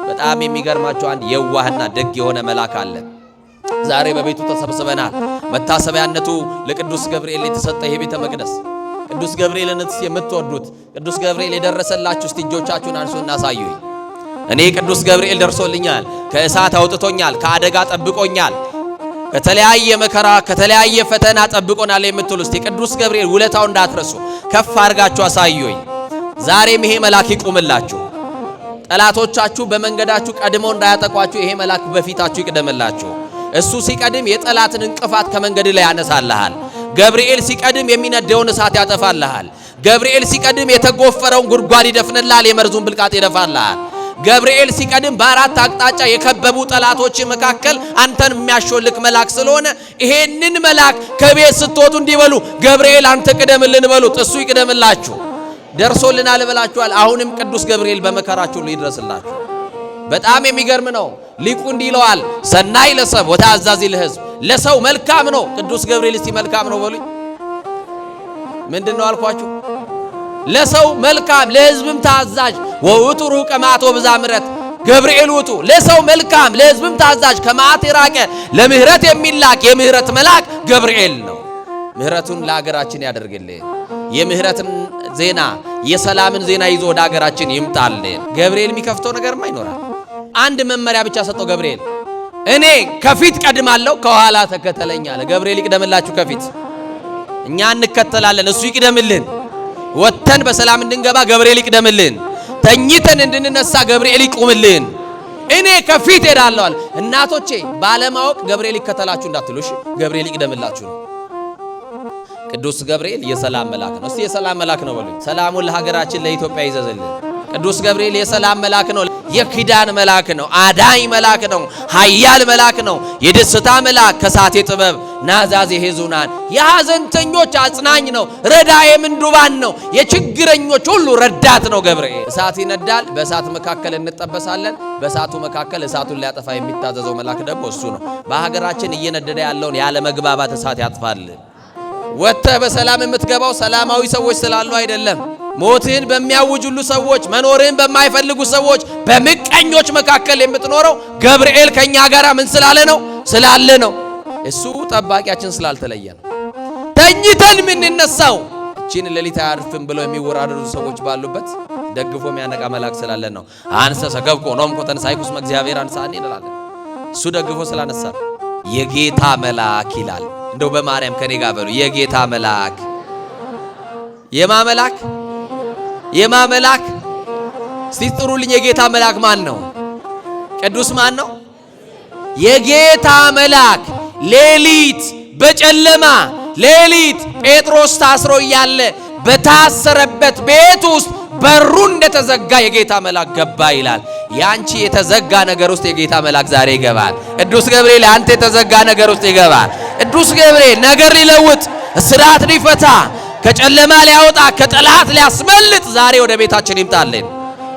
በጣም የሚገርማችሁ አንድ የዋህና ደግ የሆነ መልአክ አለ። ዛሬ በቤቱ ተሰብስበናል። መታሰቢያነቱ ለቅዱስ ገብርኤል የተሰጠ ይሄ ቤተ መቅደስ ቅዱስ ገብርኤልን የምትወዱት ቅዱስ ገብርኤል የደረሰላችሁ እስቲ እጆቻችሁን አንሱና አሳዩኝ። እኔ ቅዱስ ገብርኤል ደርሶልኛል፣ ከእሳት አውጥቶኛል፣ ከአደጋ ጠብቆኛል፣ ከተለያየ መከራ ከተለያየ ፈተና ጠብቆናል የምትሉ እስቲ ቅዱስ ገብርኤል ውለታው እንዳትረሱ ከፍ አድርጋችሁ አሳዩኝ። ዛሬም ይሄ መልአክ ይቁምላችሁ። ጠላቶቻችሁ በመንገዳችሁ ቀድመው እንዳያጠቋችሁ ይሄ መልአክ በፊታችሁ ይቅደምላችሁ። እሱ ሲቀድም የጠላትን እንቅፋት ከመንገድ ላይ ያነሳልሃል። ገብርኤል ሲቀድም የሚነደውን እሳት ያጠፋልሃል። ገብርኤል ሲቀድም የተጎፈረውን ጉድጓድ ይደፍንልሃል፣ የመርዙን ብልቃጥ ይደፋልሃል። ገብርኤል ሲቀድም በአራት አቅጣጫ የከበቡ ጠላቶች መካከል አንተን የሚያሾልክ መልአክ ስለሆነ ይሄንን መልአክ ከቤት ስትወጡ እንዲበሉ ገብርኤል አንተ ቅደምልን በሉት፣ እሱ ይቅደምላችሁ። ደርሶልናል ብላችኋል። አሁንም ቅዱስ ገብርኤል በመከራችሁ ይድረስላችሁ። በጣም የሚገርም ነው። ሊቁ እንዲህ ይለዋል፣ ሰናይ ለሰብ ወታዛዚ ለሕዝብ። ለሰው መልካም ነው ቅዱስ ገብርኤል። እስቲ መልካም ነው በሉኝ። ምንድነው አልኳችሁ? ለሰው መልካም ለሕዝብም ታዛዥ። ወውቱ ሩቀ መዓት ወብዛ ምሕረት። ገብርኤል ውጡ ለሰው መልካም ለሕዝብም ታዛዥ፣ ከመዓት የራቀ ለምህረት የሚላክ የምህረት መልአክ ገብርኤል ነው። ምህረቱን ለሀገራችን ያደርግልን። የምህረትን ዜና የሰላምን ዜና ይዞ ወደ ሀገራችን ይምጣልን። ገብርኤል የሚከፍተው ነገርማ ይኖራል። አንድ መመሪያ ብቻ ሰጠው ገብርኤል። እኔ ከፊት ቀድማለሁ ከኋላ ተከተለኝ አለ። ገብርኤል ይቅደምላችሁ ከፊት፣ እኛ እንከተላለን፣ እሱ ይቅደምልን። ወተን በሰላም እንድንገባ ገብርኤል ይቅደምልን። ተኝተን እንድንነሳ ገብርኤል ይቁምልን። እኔ ከፊት ሄዳለሁ አለ። እናቶቼ ባለማወቅ ገብርኤል ይከተላችሁ እንዳትሉሽ፣ ገብርኤል ይቅደምላችሁ ነው። ቅዱስ ገብርኤል የሰላም መልአክ ነው። እስቲ የሰላም መልአክ ነው በሉኝ። ሰላሙን ለሀገራችን ለኢትዮጵያ ይዘዝልን። ቅዱስ ገብርኤል የሰላም መልአክ ነው። የኪዳን መልአክ ነው። አዳኝ መልአክ ነው። ኃያል መልአክ ነው። የደስታ መልአክ፣ ከሳቴ ጥበብ ናዛዜ ሄዙናን፣ የሐዘንተኞች አጽናኝ ነው። ረዳዬ ምንዱባን ነው። የችግረኞች ሁሉ ረዳት ነው ገብርኤል። እሳት ይነዳል፣ በእሳት መካከል እንጠበሳለን። በእሳቱ መካከል እሳቱን ሊያጠፋ የሚታዘዘው መልአክ ደግሞ እሱ ነው። በሀገራችን እየነደደ ያለውን ያለ መግባባት እሳት ያጥፋልን። ወጥተህ በሰላም የምትገባው ሰላማዊ ሰዎች ስላሉ አይደለም። ሞትህን በሚያውጁሉ ሰዎች፣ መኖርህን በማይፈልጉ ሰዎች፣ በምቀኞች መካከል የምትኖረው ገብርኤል ከኛ ጋር ምን ስላለ ነው? ስላለ ነው። እሱ ጠባቂያችን ስላልተለየ ነው። ተኝተን የምንነሳው እቺን ሌሊት አያርፍም ብለው የሚወራደዱ ሰዎች ባሉበት ደግፎ የሚያነቃ መልአክ ስላለን ነው። አንሰ ሰገብኮ ኖም ኮተን ሳይኩስ እግዚአብሔር አንሳኒ እንላለን። እሱ ደግፎ ስላነሳ የጌታ መልአክ ይላል። እንደው በማርያም ከኔ ጋር በሉ የጌታ መልአክ። የማ መልአክ? የማ መልአክ? እስቲ ጥሩልኝ። የጌታ መልአክ ማን ነው? ቅዱስ ማን ነው? የጌታ መልአክ ሌሊት በጨለማ ሌሊት ጴጥሮስ ታስሮ እያለ በታሰረበት ቤት ውስጥ በሩ እንደተዘጋ የጌታ መልአክ ገባ ይላል። ያንቺ የተዘጋ ነገር ውስጥ የጌታ መልአክ ዛሬ ይገባል። ቅዱስ ገብርኤል አንተ የተዘጋ ነገር ውስጥ ይገባል። ቅዱስ ገብርኤል ነገር ሊለውጥ፣ እስራት ሊፈታ፣ ከጨለማ ሊያወጣ፣ ከጠላት ሊያስመልጥ ዛሬ ወደ ቤታችን ይምጣልን።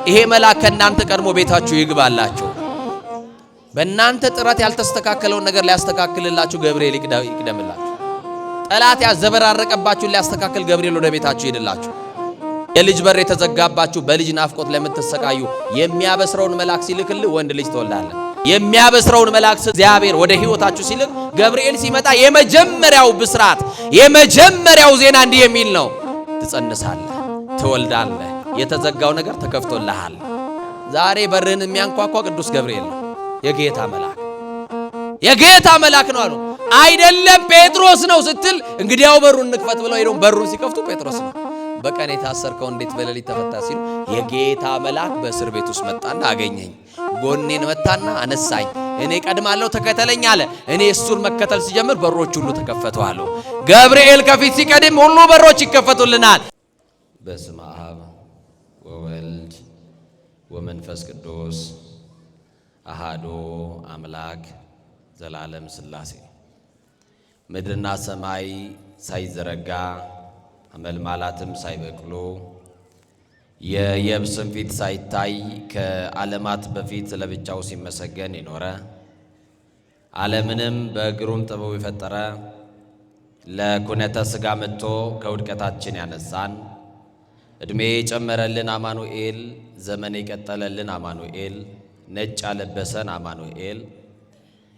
ይሄ መልአክ ከእናንተ ቀድሞ ቤታችሁ ይግባላችሁ። በእናንተ ጥረት ያልተስተካከለውን ነገር ሊያስተካክልላችሁ ገብርኤል ይቅደምላችሁ። ጠላት ያዘበራረቀባችሁን ሊያስተካክል ገብርኤል ወደ ቤታችሁ ይሄድላችሁ። የልጅ በር የተዘጋባችሁ በልጅ ናፍቆት ለምትሰቃዩ የሚያበስረውን መልአክ ሲልክልህ ወንድ ልጅ ትወልዳለህ። የሚያበስረውን መልአክ እግዚአብሔር ወደ ሕይወታችሁ ሲልክ ገብርኤል ሲመጣ የመጀመሪያው ብስራት የመጀመሪያው ዜና እንዲህ የሚል ነው፣ ትጸንሳለህ፣ ትወልዳለህ፣ የተዘጋው ነገር ተከፍቶልሃል። ዛሬ በርህን የሚያንኳኳ ቅዱስ ገብርኤል ነው። የጌታ መልአክ የጌታ መልአክ ነው አሉ። አይደለም ጴጥሮስ ነው ስትል እንግዲያው በሩን እንክፈት ብለው ሄደው በሩን ሲከፍቱ ጴጥሮስ ነው። በቀን የታሰርከው እንዴት በሌሊት ተፈታ ሲሉ የጌታ መልአክ በእስር ቤት ውስጥ መጣና አገኘኝ፣ ጎኔን መታና አነሳኝ። እኔ ቀድማለሁ ተከተለኝ አለ። እኔ እሱን መከተል ሲጀምር በሮች ሁሉ ተከፈቱ አሉ። ገብርኤል ከፊት ሲቀድም ሁሉ በሮች ይከፈቱልናል። በስመ አብ ወወልድ ወመንፈስ ቅዱስ አሃዱ አምላክ ዘላለም ሥላሴ። ምድርና ሰማይ ሳይዘረጋ አመልማላትም ሳይበቅሉ የየብስም ፊት ሳይታይ ከዓለማት በፊት ለብቻው ሲመሰገን የኖረ ዓለምንም በግሩም ጥበቡ የፈጠረ ለኩነተ ሥጋ መጥቶ ከውድቀታችን ያነሳን ዕድሜ የጨመረልን አማኑኤል ዘመን የቀጠለልን አማኑኤል ነጭ ያለበሰን አማኑኤል፣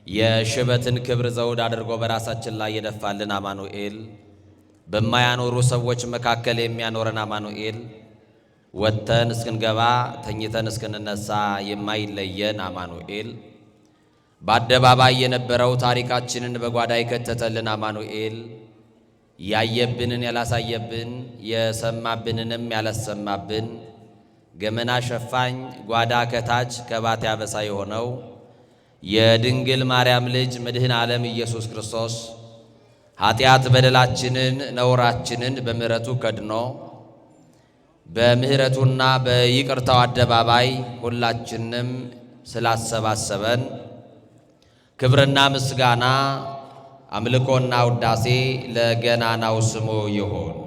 የሽበትን ክብር ዘውድ አድርጎ በራሳችን ላይ የደፋልን አማኑኤል፣ በማያኖሩ ሰዎች መካከል የሚያኖረን አማኑኤል፣ ወጥተን እስክንገባ ተኝተን እስክንነሳ የማይለየን አማኑኤል፣ በአደባባይ የነበረው ታሪካችንን በጓዳ የከተተልን አማኑኤል፣ ያየብንን ያላሳየብን የሰማብንንም ያላሰማብን ገመና ሸፋኝ ጓዳ ከታች ከባት ያበሳ የሆነው የድንግል ማርያም ልጅ መድህን ዓለም ኢየሱስ ክርስቶስ ኃጢአት በደላችንን ነውራችንን በምሕረቱ ከድኖ በምሕረቱና በይቅርታው አደባባይ ሁላችንም ስላሰባሰበን ክብርና ምስጋና አምልኮና ውዳሴ ለገናናው ስሙ ይሁን።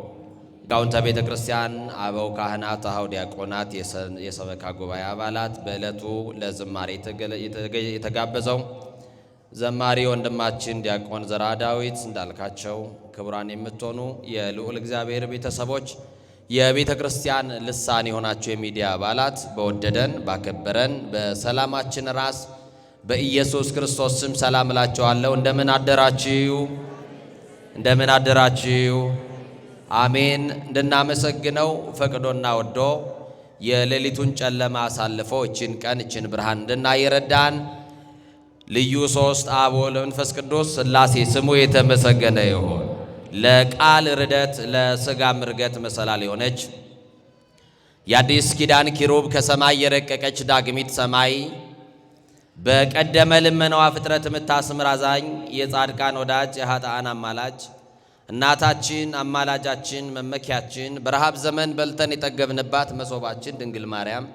ሊቃውንተ ቤተ ክርስቲያን፣ አበው ካህናት፣ አኀው ዲያቆናት፣ የሰበካ ጉባኤ አባላት፣ በዕለቱ ለዝማሬ የተጋበዘው ዘማሪ ወንድማችን ዲያቆን ዘርዓ ዳዊት እንዳልካቸው፣ ክቡራን የምትሆኑ የልዑል እግዚአብሔር ቤተሰቦች፣ የቤተ ክርስቲያን ልሳን የሆናችሁ የሚዲያ አባላት፣ በወደደን ባከበረን በሰላማችን ራስ በኢየሱስ ክርስቶስ ስም ሰላም እላችኋለሁ። እንደምን አደራችሁ? እንደምን አደራችሁ? አሜን። እንድናመሰግነው ፈቅዶና ወዶ የሌሊቱን ጨለማ አሳልፎ እችን ቀን እችን ብርሃን እንድናየረዳን ልዩ ሶስት አብ ወወልድ ወመንፈስ ቅዱስ ሥላሴ ስሙ የተመሰገነ ይሁን። ለቃል ርደት ለሥጋም እርገት መሰላል የሆነች የአዲስ ኪዳን ኪሩብ ከሰማይ የረቀቀች ዳግሚት ሰማይ በቀደመ ልመናዋ ፍጥረት የምታስምር አዛኝ የጻድቃን ወዳጅ የኃጥአን አማላጅ እናታችን አማላጃችን መመኪያችን በረሃብ ዘመን በልተን የጠገብንባት መሶባችን ድንግል ማርያም፣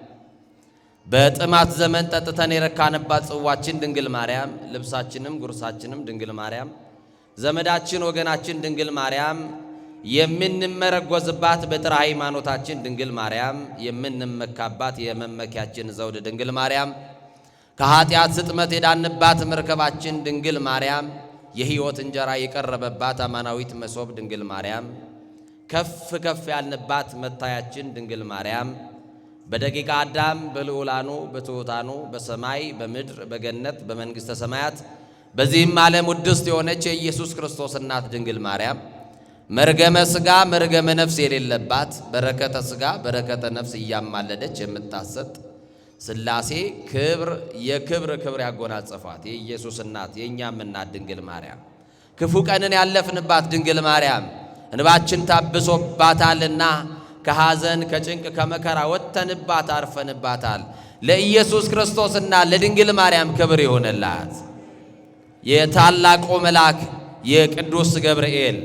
በጥማት ዘመን ጠጥተን የረካንባት ጽዋችን ድንግል ማርያም፣ ልብሳችንም ጉርሳችንም ድንግል ማርያም፣ ዘመዳችን ወገናችን ድንግል ማርያም፣ የምንመረጎዝባት በጥራ ሃይማኖታችን ድንግል ማርያም፣ የምንመካባት የመመኪያችን ዘውድ ድንግል ማርያም፣ ከኃጢአት ስጥመት የዳንባት መርከባችን ድንግል ማርያም፣ የሕይወት እንጀራ የቀረበባት አማናዊት መሶብ ድንግል ማርያም፣ ከፍ ከፍ ያልንባት መታያችን ድንግል ማርያም፣ በደቂቀ አዳም በልዑላኑ በትሑታኑ በሰማይ በምድር በገነት በመንግሥተ ሰማያት በዚህም ዓለም ውድስት የሆነች የኢየሱስ ክርስቶስ እናት ድንግል ማርያም፣ መርገመ ሥጋ መርገመ ነፍስ የሌለባት በረከተ ሥጋ በረከተ ነፍስ እያማለደች የምታሰጥ ሥላሴ ክብር የክብር ክብር ያጎናጸፋት የኢየሱስ እናት የእኛም እናት ድንግል ማርያም፣ ክፉ ቀንን ያለፍንባት ድንግል ማርያም፣ እንባችን ታብሶባታልና ከሐዘን ከጭንቅ ከመከራ ወጥተንባት አርፈንባታል። ለኢየሱስ ክርስቶስና ለድንግል ማርያም ክብር ይሆንላት። የታላቁ መልአክ የቅዱስ ገብርኤል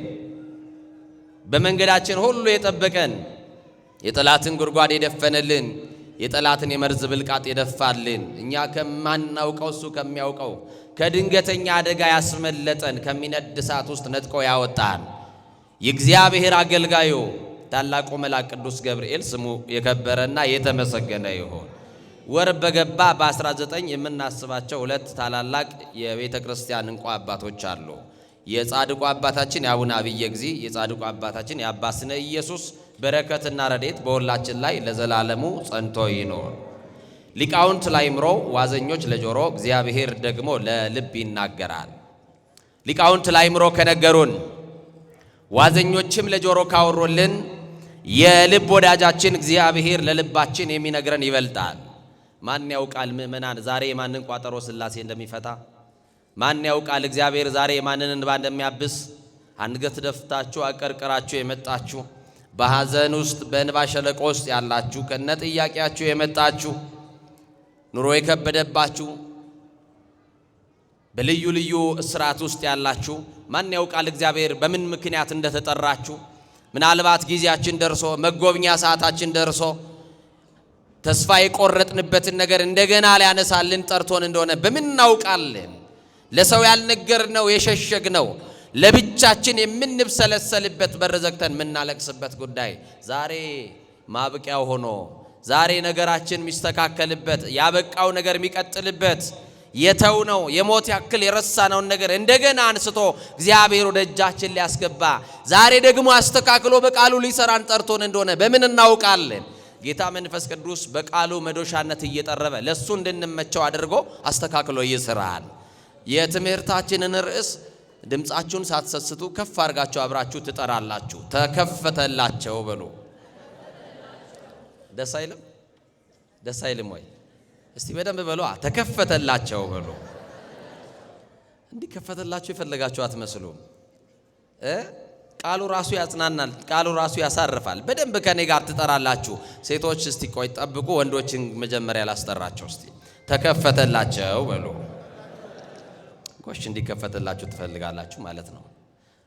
በመንገዳችን ሁሉ የጠበቀን የጠላትን ጉድጓድ የደፈነልን የጠላትን የመርዝ ብልቃጥ የደፋልን እኛ ከማናውቀው እሱ ከሚያውቀው ከድንገተኛ አደጋ ያስመለጠን ከሚነድ እሳት ውስጥ ነጥቆ ያወጣን የእግዚአብሔር አገልጋዩ ታላቁ መልአክ ቅዱስ ገብርኤል ስሙ የከበረና የተመሰገነ ይሁን። ወር በገባ በ19 የምናስባቸው ሁለት ታላላቅ የቤተ ክርስቲያን እንቁ አባቶች አሉ። የጻድቁ አባታችን የአቡነ አብየ እግዚእ፣ የጻድቁ አባታችን የአባ ስነ ኢየሱስ በረከትና ረድኤት በሁላችን ላይ ለዘላለሙ ጸንቶ ይኖር። ሊቃውንት ለአእምሮ ዋዘኞች ለጆሮ እግዚአብሔር ደግሞ ለልብ ይናገራል። ሊቃውንት ለአእምሮ ከነገሩን ዋዘኞችም ለጆሮ ካወሩልን የልብ ወዳጃችን እግዚአብሔር ለልባችን የሚነግረን ይበልጣል። ማን ያውቃል ምእመናን ዛሬ የማንን ቋጠሮ ሥላሴ እንደሚፈታ? ማን ያውቃል እግዚአብሔር ዛሬ የማንን እንባ እንደሚያብስ? አንገት ደፍታችሁ አቀርቅራችሁ የመጣችሁ በሐዘን ውስጥ በእንባ ሸለቆ ውስጥ ያላችሁ ከነ ጥያቄያችሁ የመጣችሁ ኑሮ የከበደባችሁ በልዩ ልዩ እስራት ውስጥ ያላችሁ ማን ያውቃል እግዚአብሔር በምን ምክንያት እንደተጠራችሁ? ምናልባት ጊዜያችን ደርሶ መጎብኛ ሰዓታችን ደርሶ ተስፋ የቆረጥንበትን ነገር እንደገና ሊያነሳልን ጠርቶን እንደሆነ በምን እናውቃለን? ለሰው ያልነገርነው የሸሸግነው ለብቻችን የምንብሰለሰልበት በረዘግተን የምናለቅስበት ጉዳይ ዛሬ ማብቂያው ሆኖ ዛሬ ነገራችን የሚስተካከልበት ያበቃው ነገር የሚቀጥልበት የተውነው የሞት ያክል የረሳነውን ነገር እንደገና አንስቶ እግዚአብሔር ወደ እጃችን ሊያስገባ ዛሬ ደግሞ አስተካክሎ በቃሉ ሊሰራን ጠርቶን እንደሆነ በምን እናውቃለን? ጌታ መንፈስ ቅዱስ በቃሉ መዶሻነት እየጠረበ ለሱ እንድንመቸው አድርጎ አስተካክሎ ይስራል። የትምህርታችንን ርዕስ ድምጻችሁን ሳትሰስቱ ከፍ አድርጋችሁ አብራችሁ ትጠራላችሁ። ተከፈተላቸው በሉ። ደስ አይልም? ደስ አይልም ወይ? እስቲ በደንብ በሉ። ተከፈተላቸው በሉ። እንዲከፈተላችሁ የፈለጋችሁ አትመስሉም። ቃሉ ራሱ ያጽናናል። ቃሉ ራሱ ያሳርፋል። በደንብ ከኔ ጋር ትጠራላችሁ። ሴቶች እስቲ ቆይ ጠብቁ። ወንዶችን መጀመሪያ ላስጠራቸው። እስቲ ተከፈተላቸው በሉ። ቆሽ እንዲከፈተላችሁ ትፈልጋላችሁ ማለት ነው።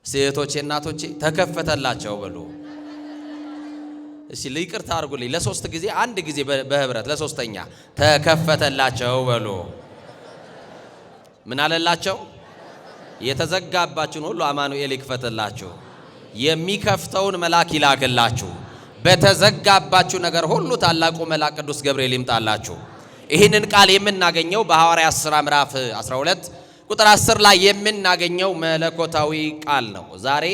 ሴቶቼ እናቶቼ ተከፈተላቸው በሉ። እሺ ለይቅርታ አድርጉልኝ። ለሶስት ጊዜ አንድ ጊዜ በህብረት ለሶስተኛ ተከፈተላቸው በሉ። ምን አለላቸው? የተዘጋባችሁን ሁሉ አማኑኤል ይክፈትላችሁ። የሚከፍተውን መልአክ ይላክላችሁ። በተዘጋባችሁ ነገር ሁሉ ታላቁ መልአክ ቅዱስ ገብርኤል ይምጣላችሁ። ይህንን ቃል የምናገኘው በሐዋርያት ሥራ ምዕራፍ 12 ቁጥር 10 ላይ የምናገኘው መለኮታዊ ቃል ነው። ዛሬ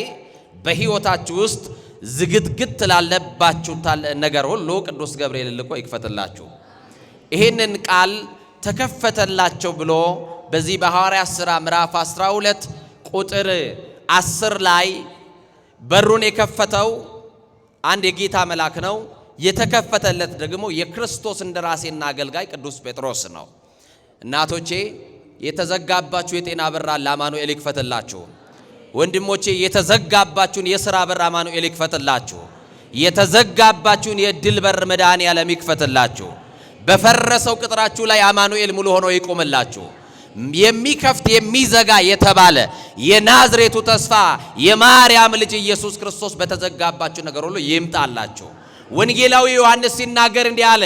በሕይወታችሁ ውስጥ ዝግትግት ላለባችሁ ነገር ሁሉ ቅዱስ ገብርኤል ልኮ ይክፈትላችሁ። ይህንን ቃል ተከፈተላቸው ብሎ በዚህ በሐዋርያት ሥራ ምዕራፍ 12 ቁጥር 10 ላይ በሩን የከፈተው አንድ የጌታ መልአክ ነው። የተከፈተለት ደግሞ የክርስቶስ እንደራሴና አገልጋይ ቅዱስ ጴጥሮስ ነው። እናቶቼ የተዘጋባችሁ የጤና በር አማኑኤል ይክፈትላችሁ። ወንድሞቼ የተዘጋባችሁን የሥራ በር አማኑኤል ይክፈትላችሁ። የተዘጋባችሁን የድል በር መድኃኔዓለም ይክፈትላችሁ። በፈረሰው ቅጥራችሁ ላይ አማኑኤል ሙሉ ሆኖ ይቆምላችሁ። የሚከፍት የሚዘጋ የተባለ የናዝሬቱ ተስፋ የማርያም ልጅ ኢየሱስ ክርስቶስ በተዘጋባችሁ ነገር ሁሉ ይምጣላችሁ። ወንጌላዊ ዮሐንስ ሲናገር እንዲህ አለ፣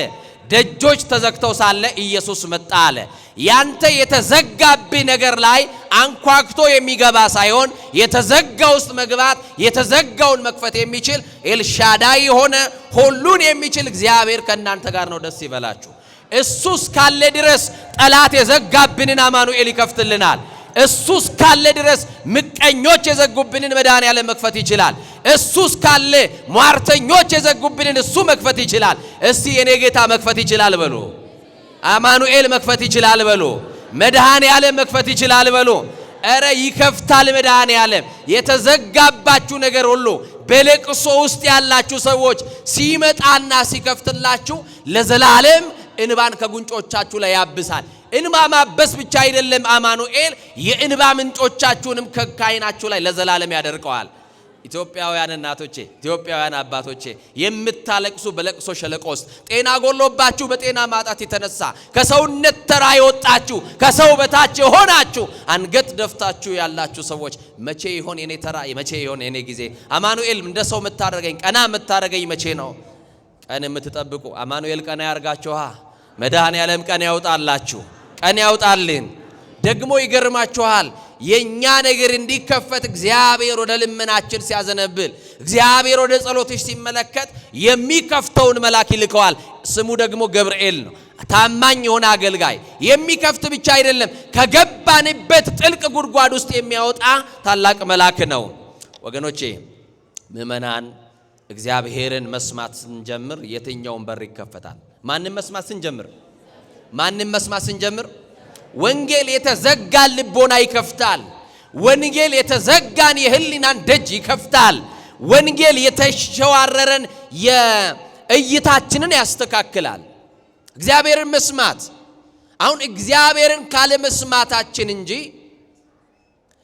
ደጆች ተዘግተው ሳለ ኢየሱስ መጣ አለ። ያንተ የተዘጋብህ ነገር ላይ አንኳክቶ የሚገባ ሳይሆን የተዘጋ ውስጥ መግባት የተዘጋውን መክፈት የሚችል ኤልሻዳይ የሆነ ሁሉን የሚችል እግዚአብሔር ከእናንተ ጋር ነው። ደስ ይበላችሁ። እሱ እስካለ ድረስ ጠላት የዘጋብንን አማኑኤል ይከፍትልናል። እሱ እስካለ ድረስ ምቀኞች የዘጉብንን መድኃኔዓለም መክፈት ይችላል። እሱ እስካለ ሟርተኞች የዘጉብንን እሱ መክፈት ይችላል። እስቲ የኔ ጌታ መክፈት ይችላል በሉ። አማኑኤል መክፈት ይችላል በሉ። መድኃኔዓለም መክፈት ይችላል በሉ። እረ ይከፍታል መድኃኔዓለም። የተዘጋባችሁ ነገር ሁሉ በለቅሶ ውስጥ ያላችሁ ሰዎች ሲመጣና ሲከፍትላችሁ ለዘላለም እንባን ከጉንጮቻችሁ ላይ ያብሳል። እንባ ማበስ ብቻ አይደለም፣ አማኑኤል የእንባ ምንጮቻችሁንም ከዓይናችሁ ላይ ለዘላለም ያደርቀዋል። ኢትዮጵያውያን እናቶቼ፣ ኢትዮጵያውያን አባቶቼ የምታለቅሱ በለቅሶ ሸለቆ ውስጥ ጤና ጎሎባችሁ በጤና ማጣት የተነሳ ከሰውነት ተራ የወጣችሁ ከሰው በታች የሆናችሁ አንገት ደፍታችሁ ያላችሁ ሰዎች መቼ ይሆን የኔ ተራ? መቼ ይሆን የኔ ጊዜ? አማኑኤል እንደ ሰው የምታደርገኝ ቀና የምታደርገኝ መቼ ነው? ቀን የምትጠብቁ አማኑኤል ቀና ያርጋችኋ። መድኃኔዓለም ቀን ያውጣላችሁ፣ ቀን ያውጣልን። ደግሞ ይገርማችኋል የኛ ነገር እንዲከፈት እግዚአብሔር ወደ ልመናችን ሲያዘነብል፣ እግዚአብሔር ወደ ጸሎትሽ ሲመለከት የሚከፍተውን መልአክ ይልከዋል። ስሙ ደግሞ ገብርኤል ነው። ታማኝ የሆነ አገልጋይ የሚከፍት ብቻ አይደለም፣ ከገባንበት ጥልቅ ጉድጓድ ውስጥ የሚያወጣ ታላቅ መልአክ ነው። ወገኖቼ ምእመናን እግዚአብሔርን መስማት ስንጀምር የትኛውን በር ይከፈታል? ማንም መስማት ስንጀምር ወንጌል የተዘጋን ልቦና ይከፍታል። ወንጌል የተዘጋን የህሊናን ደጅ ይከፍታል። ወንጌል የተሸዋረረን የእይታችንን ያስተካክላል። እግዚአብሔርን መስማት አሁን እግዚአብሔርን ካለ መስማታችን እንጂ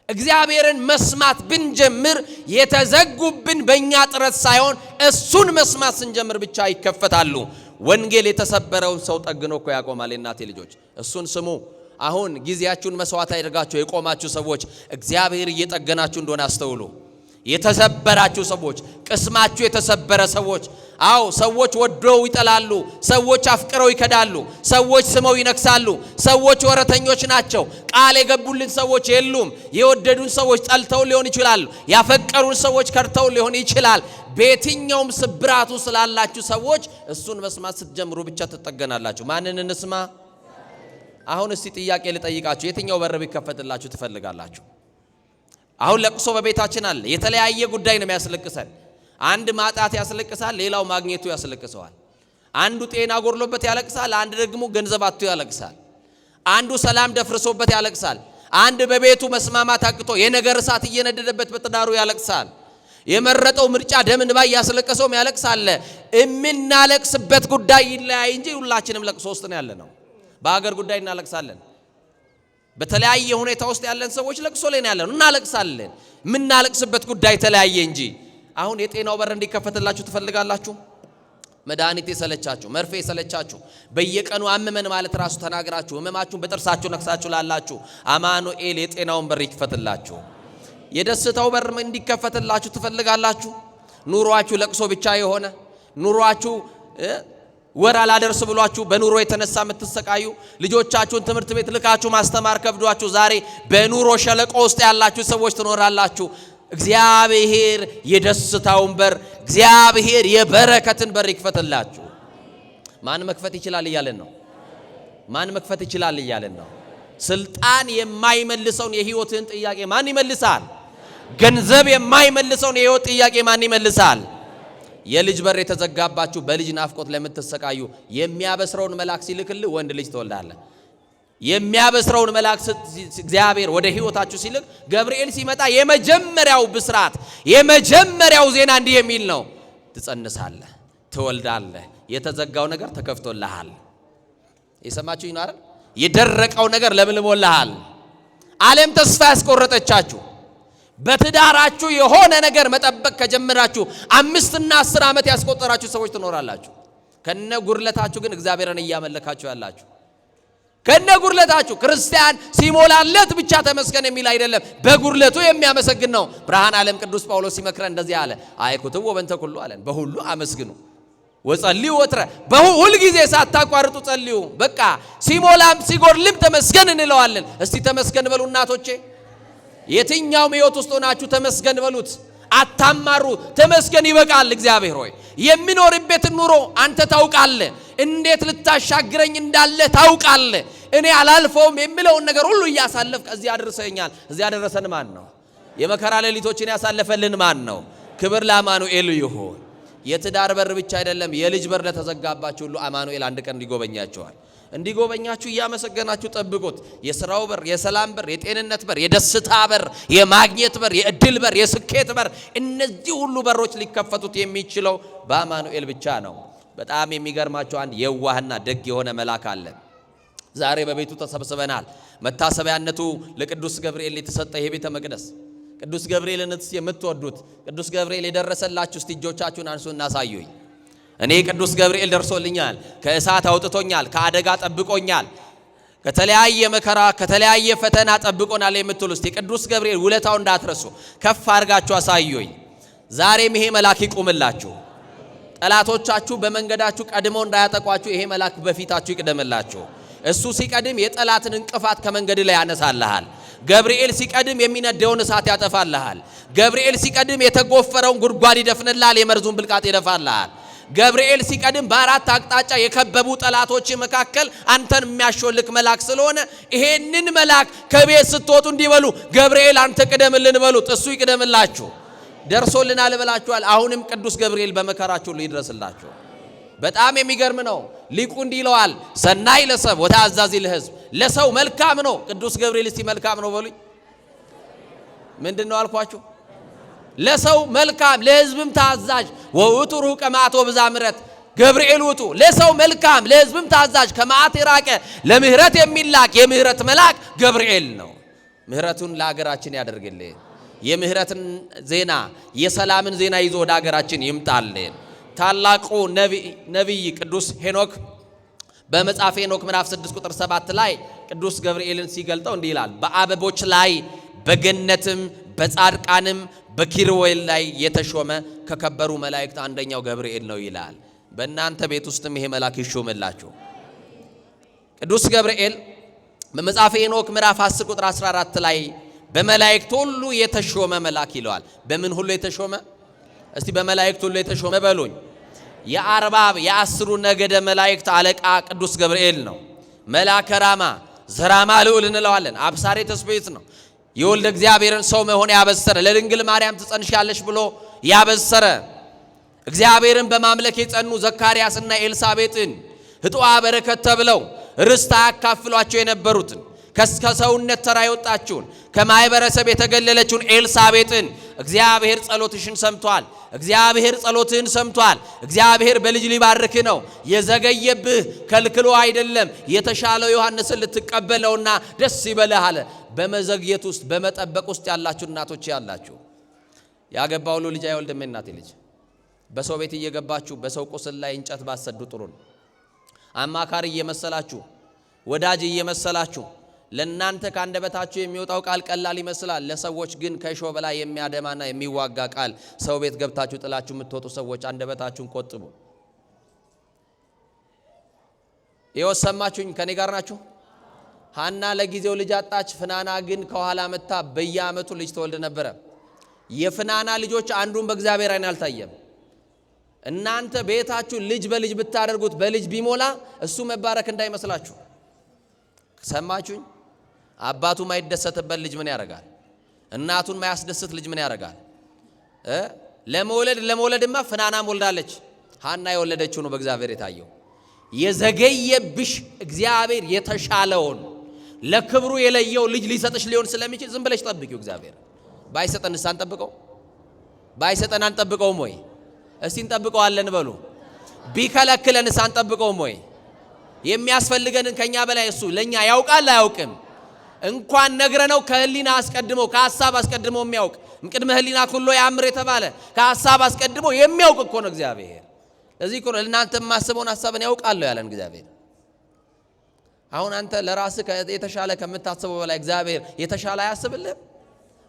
እግዚአብሔርን መስማት ብንጀምር የተዘጉብን በእኛ ጥረት ሳይሆን እሱን መስማት ስንጀምር ብቻ ይከፈታሉ። ወንጌል የተሰበረውን ሰው ጠግኖ እኮ ያቆማል። የእናቴ ልጆች እሱን ስሙ። አሁን ጊዜያችሁን መስዋዕት አድርጋችሁ የቆማችሁ ሰዎች እግዚአብሔር እየጠገናችሁ እንደሆነ አስተውሉ። የተሰበራችሁ ሰዎች፣ ቅስማችሁ የተሰበረ ሰዎች፣ አው ሰዎች ወደው ይጠላሉ፣ ሰዎች አፍቅረው ይከዳሉ፣ ሰዎች ስመው ይነክሳሉ፣ ሰዎች ወረተኞች ናቸው። ቃል የገቡልን ሰዎች የሉም። የወደዱን ሰዎች ጠልተው ሊሆን ይችላል። ያፈቀሩን ሰዎች ከርተው ሊሆን ይችላል። በየትኛውም ስብራቱ ስላላችሁ ሰዎች እሱን መስማት ስትጀምሩ ብቻ ትጠገናላችሁ። ማንን እንስማ? አሁን እስቲ ጥያቄ ልጠይቃችሁ። የትኛው በር ቢከፈትላችሁ ትፈልጋላችሁ? አሁን ለቅሶ በቤታችን አለ። የተለያየ ጉዳይ ነው የሚያስለቅሰን። አንድ ማጣት ያስለቅሳል፣ ሌላው ማግኘቱ ያስለቅሰዋል። አንዱ ጤና ጎድሎበት ያለቅሳል፣ አንድ ደግሞ ገንዘብ አጥቶ ያለቅሳል። አንዱ ሰላም ደፍርሶበት ያለቅሳል፣ አንድ በቤቱ መስማማት አቅቶ የነገር እሳት እየነደደበት በትዳሩ ያለቅሳል። የመረጠው ምርጫ ደም እንባ ያስለቀሰውም ያለቅሳል። እምናለቅስበት ጉዳይ ይለያይ እንጂ ሁላችንም ለቅሶ ውስጥ ነው ያለነው። በአገር ጉዳይ እናለቅሳለን። በተለያየ ሁኔታ ውስጥ ያለን ሰዎች ለቅሶ ላይ ነው ያለነው፣ እናለቅሳለን። ምናለቅስበት ጉዳይ ተለያየ እንጂ። አሁን የጤናው በር እንዲከፈትላችሁ ትፈልጋላችሁ? መድኃኒት የሰለቻችሁ፣ መርፌ የሰለቻችሁ፣ በየቀኑ አመመን ማለት ራሱ ተናግራችሁ ህመማችሁን በጥርሳችሁ ነክሳችሁ ላላችሁ አማኑኤል የጤናውን በር ይክፈትላችሁ። የደስታው በር እንዲከፈትላችሁ ትፈልጋላችሁ? ኑሯችሁ ለቅሶ ብቻ የሆነ ኑሯችሁ ወር አላደርስ ብሏችሁ በኑሮ የተነሳ የምትሰቃዩ ልጆቻችሁን ትምህርት ቤት ልካችሁ ማስተማር ከብዷችሁ ዛሬ በኑሮ ሸለቆ ውስጥ ያላችሁ ሰዎች ትኖራላችሁ። እግዚአብሔር የደስታውን በር፣ እግዚአብሔር የበረከትን በር ይክፈትላችሁ። ማን መክፈት ይችላል እያለን ነው? ማን መክፈት ይችላል እያለን ነው? ስልጣን የማይመልሰውን የህይወትን ጥያቄ ማን ይመልሳል? ገንዘብ የማይመልሰውን የህይወት ጥያቄ ማን ይመልሳል? የልጅ በር የተዘጋባችሁ በልጅ ናፍቆት ለምትሰቃዩ የሚያበስረውን መልአክ ሲልክልህ ወንድ ልጅ ትወልዳለህ። የሚያበስረውን መልአክ እግዚአብሔር ወደ ህይወታችሁ ሲልክ ገብርኤል ሲመጣ የመጀመሪያው ብስራት የመጀመሪያው ዜና እንዲህ የሚል ነው፣ ትጸንሳለህ፣ ትወልዳለህ፣ የተዘጋው ነገር ተከፍቶልሃል። የሰማችሁ ይናር የደረቀው ነገር ለምልሞልሃል። ዓለም ተስፋ ያስቆረጠቻችሁ በትዳራችሁ የሆነ ነገር መጠበቅ ከጀመራችሁ 5 እና 10 ዓመት ያስቆጠራችሁ ሰዎች ትኖራላችሁ። ከነ ጉርለታችሁ ግን እግዚአብሔርን እያመለካችሁ ያላችሁ ከነ ጉርለታችሁ። ክርስቲያን ሲሞላለት ብቻ ተመስገን የሚል አይደለም፣ በጉርለቱ የሚያመሰግን ነው። ብርሃን ዓለም ቅዱስ ጳውሎስ ሲመክረን እንደዚህ አለ፣ አይኩትው ወበንተ ኩሉ አለን፣ በሁሉ አመስግኑ ወጸልዩ ወትረ፣ በሁሉ ጊዜ ሳታቋርጡ ጸልዩ። በቃ ሲሞላም ሲጎርልም ተመስገን እንለዋለን። እስቲ ተመስገን በሉ እናቶቼ። የትኛውም ህይወት ውስጥ ሆናችሁ ተመስገን በሉት። አታማሩ። ተመስገን ይበቃል። እግዚአብሔር ሆይ የሚኖርበትን ኑሮ አንተ ታውቃለህ፣ እንዴት ልታሻግረኝ እንዳለ ታውቃለህ። እኔ አላልፈውም የሚለውን ነገር ሁሉ እያሳለፍክ እዚህ አድርሰኛል። እዚህ ያደረሰን ማን ነው? የመከራ ሌሊቶችን ያሳለፈልን ማን ነው? ክብር ለአማኑኤል ይሁን። የትዳር በር ብቻ አይደለም፣ የልጅ በር ለተዘጋባችሁ ሁሉ አማኑኤል አንድ ቀን ሊጎበኛችኋል። እንዲጎበኛችሁ እያመሰገናችሁ ጠብቁት። የሥራው በር፣ የሰላም በር፣ የጤንነት በር፣ የደስታ በር፣ የማግኘት በር፣ የእድል በር፣ የስኬት በር፣ እነዚህ ሁሉ በሮች ሊከፈቱት የሚችለው በአማኑኤል ብቻ ነው። በጣም የሚገርማችሁ አንድ የዋህና ደግ የሆነ መልአክ አለ። ዛሬ በቤቱ ተሰብስበናል። መታሰቢያነቱ ለቅዱስ ገብርኤል የተሰጠ ይሄ ቤተ መቅደስ ቅዱስ ገብርኤልንስ የምትወዱት ቅዱስ ገብርኤል የደረሰላችሁ እስቲ እጆቻችሁን አንሱ እናሳዩኝ። እኔ ቅዱስ ገብርኤል ደርሶልኛል፣ ከእሳት አውጥቶኛል፣ ከአደጋ ጠብቆኛል፣ ከተለያየ መከራ ከተለያየ ፈተና ጠብቆናል የምትሉ እስቲ ቅዱስ ገብርኤል ውለታው እንዳትረሱ ከፍ አድርጋችሁ አሳዩኝ። ዛሬም ይሄ መልአክ ይቁምላችሁ። ጠላቶቻችሁ በመንገዳችሁ ቀድመው እንዳያጠቋችሁ ይሄ መልአክ በፊታችሁ ይቅደምላችሁ። እሱ ሲቀድም የጠላትን እንቅፋት ከመንገድ ላይ ያነሳልሃል። ገብርኤል ሲቀድም የሚነደውን እሳት ያጠፋልሃል። ገብርኤል ሲቀድም የተጎፈረውን ጉድጓድ ይደፍንልሃል፣ የመርዙን ብልቃጥ ይደፋልሃል። ገብርኤል ሲቀድም በአራት አቅጣጫ የከበቡ ጠላቶች መካከል አንተን የሚያሾልክ መልአክ ስለሆነ ይሄንን መልአክ ከቤት ስትወጡ እንዲበሉ ገብርኤል አንተ ቅደምልን በሉት፣ እሱ ይቅደምላችሁ። ደርሶልናል ብላችኋል። አሁንም ቅዱስ ገብርኤል በመከራችሁ ሁሉ ይድረስላችሁ። በጣም የሚገርም ነው። ሊቁ እንዲህ ይለዋል፣ ሰናይ ለሰብ ወተአዛዚ ለሕዝብ። ለሰው መልካም ነው ቅዱስ ገብርኤል። እስቲ መልካም ነው በሉኝ። ምንድን ነው አልኳችሁ? ለሰው መልካም ለሕዝብም ታዛዥ። ወውቱ ሩቀ መዓት ወብዛ ምሕረት። ገብርኤል ውጡ ለሰው መልካም ለሕዝብም ታዛዥ፣ ከመዓት የራቀ ለምህረት የሚላክ የምህረት መልአክ ገብርኤል ነው። ምህረቱን ለሀገራችን ያደርግልን። የምህረትን ዜና የሰላምን ዜና ይዞ ወደ ሀገራችን ይምጣልን። ታላቁ ነቢይ ቅዱስ ሄኖክ በመጽሐፈ ሄኖክ ምዕራፍ 6 ቁጥር 7 ላይ ቅዱስ ገብርኤልን ሲገልጠው እንዲህ ይላል፣ በአበቦች ላይ በገነትም በጻድቃንም በኪሩቤል ላይ የተሾመ ከከበሩ መላእክት አንደኛው ገብርኤል ነው ይላል። በእናንተ ቤት ውስጥም ይሄ መልአክ ይሾምላችሁ። ቅዱስ ገብርኤል በመጽሐፈ ሄኖክ ምዕራፍ 10 ቁጥር 14 ላይ በመላእክት ሁሉ የተሾመ መልአክ ይለዋል። በምን ሁሉ የተሾመ? እስቲ በመላእክት ሁሉ የተሾመ በሉኝ። የአርባብ የአስሩ ነገደ መላእክት አለቃ ቅዱስ ገብርኤል ነው። መልአከ ራማ ዘራማ ልዑል እንለዋለን። አብሳሬ ተስቤት ነው። የወልደ እግዚአብሔርን ሰው መሆን ያበሰረ፣ ለድንግል ማርያም ትጸንሻለሽ ብሎ ያበሰረ፣ እግዚአብሔርን በማምለክ የጸኑ ዘካርያስና ኤልሳቤጥን ሕጡዋ በረከት ተብለው ርስት አያካፍሏቸው የነበሩትን ከሰውነት ተራ የወጣችውን ከማይበረሰብ የተገለለችውን ኤልሳቤጥን እግዚአብሔር ጸሎትሽን ሰምቷል፣ እግዚአብሔር ጸሎትህን ሰምቷል፣ እግዚአብሔር በልጅ ሊባርክ ነው፣ የዘገየብህ ከልክሎ አይደለም፣ የተሻለው ዮሐንስን ልትቀበለውና ደስ ይበልህ አለ። በመዘግየት ውስጥ በመጠበቅ ውስጥ ያላችሁ እናቶች ያላችሁ ያገባ ሁሉ ልጅ አይወልድም። እናቴ ልጅ በሰው ቤት እየገባችሁ በሰው ቁስል ላይ እንጨት ባሰዱ ጥሩ ነው። አማካሪ እየመሰላችሁ ወዳጅ እየመሰላችሁ ለእናንተ ከአንደበታችሁ የሚወጣው ቃል ቀላል ይመስላል። ለሰዎች ግን ከእሾህ በላይ የሚያደማና የሚዋጋ ቃል ሰው ቤት ገብታችሁ ጥላችሁ የምትወጡ ሰዎች አንደበታችሁን ቆጥቡ። ይኸው ሰማችሁኝ? ከኔ ጋር ናችሁ? ሐና ለጊዜው ልጅ አጣች። ፍናና ግን ከኋላ መታ በየዓመቱ ልጅ ተወልድ ነበረ። የፍናና ልጆች አንዱን በእግዚአብሔር ዓይን አልታየም። እናንተ ቤታችሁ ልጅ በልጅ ብታደርጉት በልጅ ቢሞላ እሱ መባረክ እንዳይመስላችሁ። ሰማችሁኝ? አባቱ ማይደሰትበት ልጅ ምን ያደርጋል? እናቱን ማያስደስት ልጅ ምን ያደርጋል? ለመውለድማ ፍናናም ወልዳለች። ሐና የወለደችው ነው በእግዚአብሔር የታየው። የዘገየብሽ እግዚአብሔር የተሻለውን ለክብሩ የለየው ልጅ ሊሰጥሽ ሊሆን ስለሚችል ዝም ብለሽ ጠብቂው። እግዚአብሔር ባይሰጠንስ አንጠብቀው? ባይሰጠን አንጠብቀውም ወይ? እስቲ እንጠብቀዋለን በሉ። ቢከለክለንስ አንጠብቀውም ወይ? የሚያስፈልገንን ከኛ በላይ እሱ ለኛ ያውቃል አያውቅም? እንኳን ነግረነው ከህሊና አስቀድሞ ከሐሳብ አስቀድሞ የሚያውቅ ቅድመ ህሊና ሁሉ ያምር የተባለ ከሐሳብ አስቀድሞ የሚያውቅ እኮ ነው እግዚአብሔር። ለዚህ እኮ ለእናንተ የማስበውን ሐሳብን ያውቃለሁ ያለን እግዚአብሔር። አሁን አንተ ለራስህ የተሻለ ከምታስበው በላይ እግዚአብሔር የተሻለ አያስብልህም?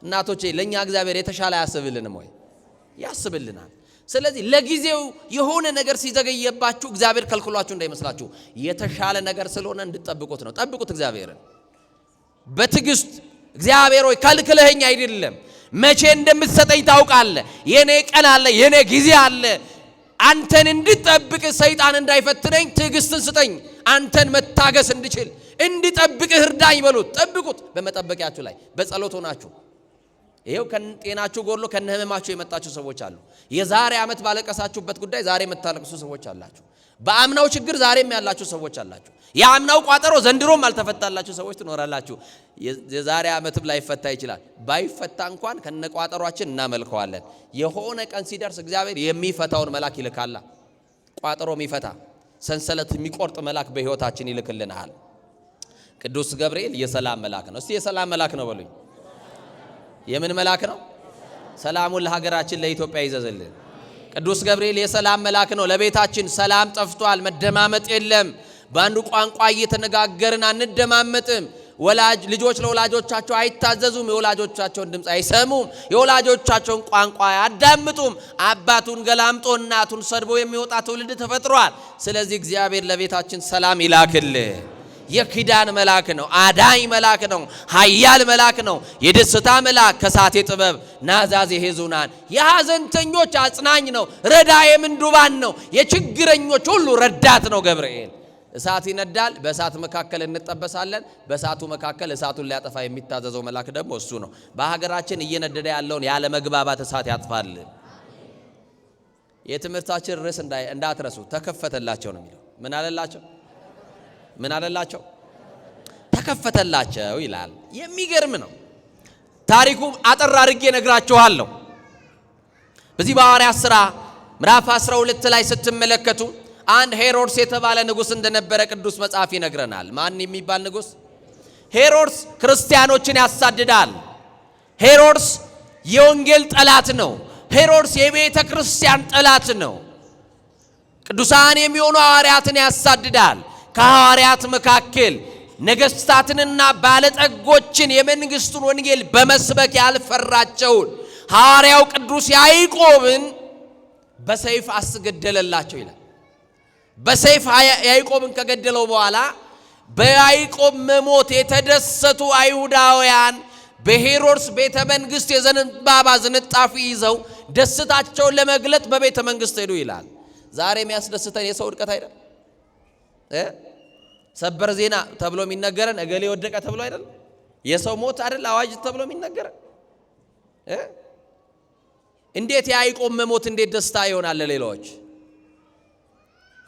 እናቶቼ ለኛ እግዚአብሔር የተሻለ አያስብልንም ወይ? ያስብልናል። ስለዚህ ለጊዜው የሆነ ነገር ሲዘገየባችሁ እግዚአብሔር ከልክሏችሁ እንዳይመስላችሁ፣ የተሻለ ነገር ስለሆነ እንድትጠብቁት ነው። ጠብቁት እግዚአብሔርን በትዕግስት። እግዚአብሔር ሆይ ከልክለኸኝ አይደለም፣ መቼ እንደምትሰጠኝ ታውቃለህ። የኔ ቀን አለ፣ የኔ ጊዜ አለ። አንተን እንድጠብቅ ሰይጣን እንዳይፈትነኝ ትዕግስትን ስጠኝ፣ አንተን መታገስ እንድችል እንድጠብቅህ እርዳኝ በሉት። ጠብቁት። በመጠበቂያችሁ ላይ በጸሎት ሆናችሁ ይሄው ከጤናችሁ ጎድሎ ከነህመማችሁ የመጣችሁ ሰዎች አሉ። የዛሬ ዓመት ባለቀሳችሁበት ጉዳይ ዛሬ የምታለቅሱ ሰዎች አላችሁ። በአምናው ችግር ዛሬም ያላችሁ ሰዎች አላችሁ። የአምናው ቋጠሮ ዘንድሮም አልተፈታላችሁ ሰዎች ትኖራላችሁ። የዛሬ ዓመትም ላይፈታ ይችላል። ባይፈታ እንኳን ከነቋጠሯችን እናመልከዋለን። የሆነ ቀን ሲደርስ እግዚአብሔር የሚፈታውን መልአክ ይልካላ። ቋጠሮ የሚፈታ ሰንሰለት የሚቆርጥ መልአክ በሕይወታችን ይልክልናል። ቅዱስ ገብርኤል የሰላም መልአክ ነው። እስቲ የሰላም መልአክ ነው በሉኝ። የምን መልአክ ነው? ሰላሙን ለሀገራችን ለኢትዮጵያ ይዘዝልን። ቅዱስ ገብርኤል የሰላም መልአክ ነው። ለቤታችን ሰላም ጠፍቷል፣ መደማመጥ የለም። በአንዱ ቋንቋ እየተነጋገርን አንደማመጥም። ልጆች ለወላጆቻቸው አይታዘዙም፣ የወላጆቻቸውን ድምፅ አይሰሙም፣ የወላጆቻቸውን ቋንቋ አያዳምጡም። አባቱን ገላምጦ እናቱን ሰድቦ የሚወጣ ትውልድ ተፈጥሯል። ስለዚህ እግዚአብሔር ለቤታችን ሰላም ይላክልን። የኪዳን መልአክ ነው። አዳኝ መልአክ ነው። ኃያል መልአክ ነው። የደስታ መልአክ ከሳቴ ጥበብ ናዛዜ ሄዙናን የሐዘንተኞች አጽናኝ ነው። ረዳዬ ምንዱባን ነው። የችግረኞች ሁሉ ረዳት ነው ገብርኤል። እሳት ይነዳል፣ በእሳት መካከል እንጠበሳለን። በእሳቱ መካከል እሳቱን ሊያጠፋ የሚታዘዘው መልአክ ደግሞ እሱ ነው። በሀገራችን እየነደደ ያለውን ያለ መግባባት እሳት ያጥፋል። የትምህርታችን ርዕስ እንዳትረሱ ተከፈተላቸው ነው የሚለው። ምን አለላቸው? ምን አለላቸው? ተከፈተላቸው ይላል። የሚገርም ነው ታሪኩ። አጠር አድርጌ ነግራችኋለሁ። በዚህ በሐዋርያት ሥራ ምዕራፍ 12 ላይ ስትመለከቱ አንድ ሄሮድስ የተባለ ንጉሥ እንደነበረ ቅዱስ መጽሐፍ ይነግረናል። ማን የሚባል ንጉሥ? ሄሮድስ ክርስቲያኖችን ያሳድዳል። ሄሮድስ የወንጌል ጠላት ነው። ሄሮድስ የቤተ ክርስቲያን ጠላት ነው። ቅዱሳን የሚሆኑ ሐዋርያትን ያሳድዳል። ከሐዋርያት መካከል ነገሥታትንና ባለጠጎችን የመንግሥቱን ወንጌል በመስበክ ያልፈራቸውን ሐዋርያው ቅዱስ ያዕቆብን በሰይፍ አስገደለላቸው ይላል። በሰይፍ ያዕቆብን ከገደለው በኋላ በያዕቆብ መሞት የተደሰቱ አይሁዳውያን በሄሮድስ ቤተ መንግሥት የዘንባባ ዝንጣፊ ይዘው ደስታቸውን ለመግለጥ በቤተ መንግሥት ሄዱ ይላል። ዛሬ የሚያስደስተን የሰው ውድቀት አይደል? ሰበር ዜና ተብሎ የሚነገረን እገሌ ወደቀ ተብሎ አይደል? የሰው ሞት አይደል አዋጅ ተብሎ የሚነገረን? እንዴት የያዕቆብ መሞት እንዴት ደስታ ይሆናል ለሌሎች?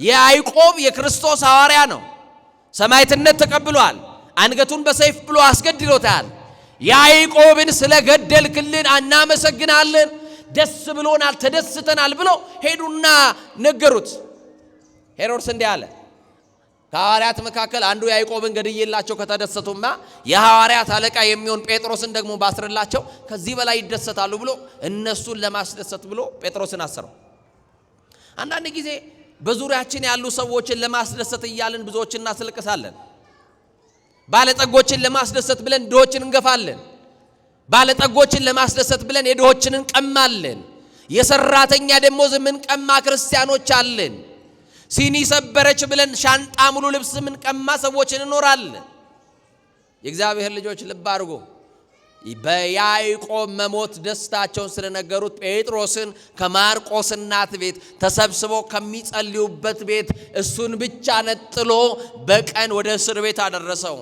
የያዕቆብ የክርስቶስ ሐዋርያ ነው። ሰማዕትነት ተቀብሏል። አንገቱን በሰይፍ ብሎ አስገድሎታል። ያዕቆብን ስለገደልክልን እናመሰግናለን፣ ደስ ብሎናል፣ ተደስተናል ብሎ ሄዱና ነገሩት። ሄሮድስ እንዲህ አለ፣ ከሐዋርያት መካከል አንዱ ያዕቆብን ገድዬላቸው ከተደሰቱማ የሐዋርያት አለቃ የሚሆን ጴጥሮስን ደግሞ ባስርላቸው ከዚህ በላይ ይደሰታሉ ብሎ እነሱን ለማስደሰት ብሎ ጴጥሮስን አሰረው። አንዳንድ ጊዜ በዙሪያችን ያሉ ሰዎችን ለማስደሰት እያልን ብዙዎችን እናስለቅሳለን። ባለጠጎችን ለማስደሰት ብለን ድሆችን እንገፋለን። ባለጠጎችን ለማስደሰት ብለን የድሆችን እንቀማለን። የሰራተኛ ደሞዝ የምንቀማ ክርስቲያኖች አለን። ሲኒ ሰበረች ብለን ሻንጣ ሙሉ ልብስ የምንቀማ ሰዎች እንኖራለን። የእግዚአብሔር ልጆች ልብ አድርጎ በያዕቆብ መሞት ደስታቸውን ስለነገሩት ጴጥሮስን ከማርቆስ እናት ቤት ተሰብስበው ከሚጸልዩበት ቤት እሱን ብቻ ነጥሎ በቀን ወደ እስር ቤት አደረሰው።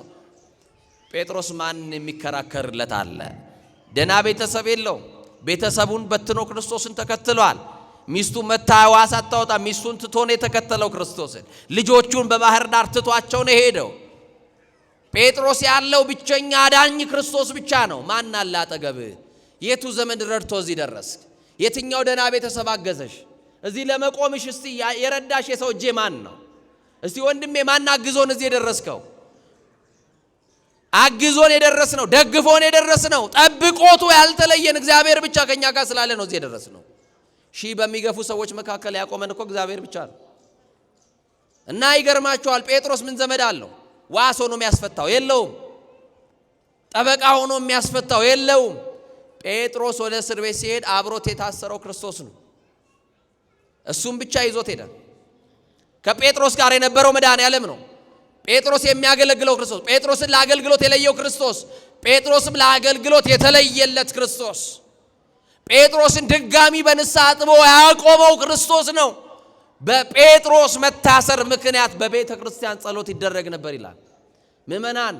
ጴጥሮስ ማን የሚከራከርለት አለ? ደና ቤተሰብ የለው። ቤተሰቡን በትኖ ክርስቶስን ተከትሏል። ሚስቱ መታዋ ሳታወጣ ሚስቱን ትቶ ነው የተከተለው ክርስቶስን። ልጆቹን በባህር ዳር ትቷቸው ነው ሄደው። ጴጥሮስ ያለው ብቸኛ አዳኝ ክርስቶስ ብቻ ነው። ማን አለ አጠገብህ? የቱ ዘመን ረድቶ እዚህ ደረስክ? የትኛው ደና ቤተሰብ አገዘሽ? እዚህ ለመቆምሽ እስቲ የረዳሽ የሰው እጄ ማን ነው? እስቲ ወንድሜ ማን አግዞን እዚህ የደረስከው? አግዞን የደረስነው ደግፎን የደረስነው ጠብቆቱ ያልተለየን እግዚአብሔር ብቻ ከኛ ጋር ስላለ ነው እዚህ የደረስነው። ሺህ በሚገፉ ሰዎች መካከል ያቆመን እኮ እግዚአብሔር ብቻ ነው። እና ይገርማችኋል፣ ጴጥሮስ ምን ዘመድ አለው? ዋስ ሆኖ የሚያስፈታው የለውም። ጠበቃ ሆኖ የሚያስፈታው የለውም። ጴጥሮስ ወደ እስር ቤት ሲሄድ አብሮት የታሰረው ክርስቶስ ነው። እሱም ብቻ ይዞት ሄደ። ከጴጥሮስ ጋር የነበረው መድኃኔዓለም ነው። ጴጥሮስ የሚያገለግለው ክርስቶስ፣ ጴጥሮስን ለአገልግሎት የለየው ክርስቶስ፣ ጴጥሮስም ለአገልግሎት የተለየለት ክርስቶስ፣ ጴጥሮስን ድጋሚ በንስሐ አጥቦ ያቆመው ክርስቶስ ነው። በጴጥሮስ መታሰር ምክንያት በቤተ ክርስቲያን ጸሎት ይደረግ ነበር ይላል። ምእመናን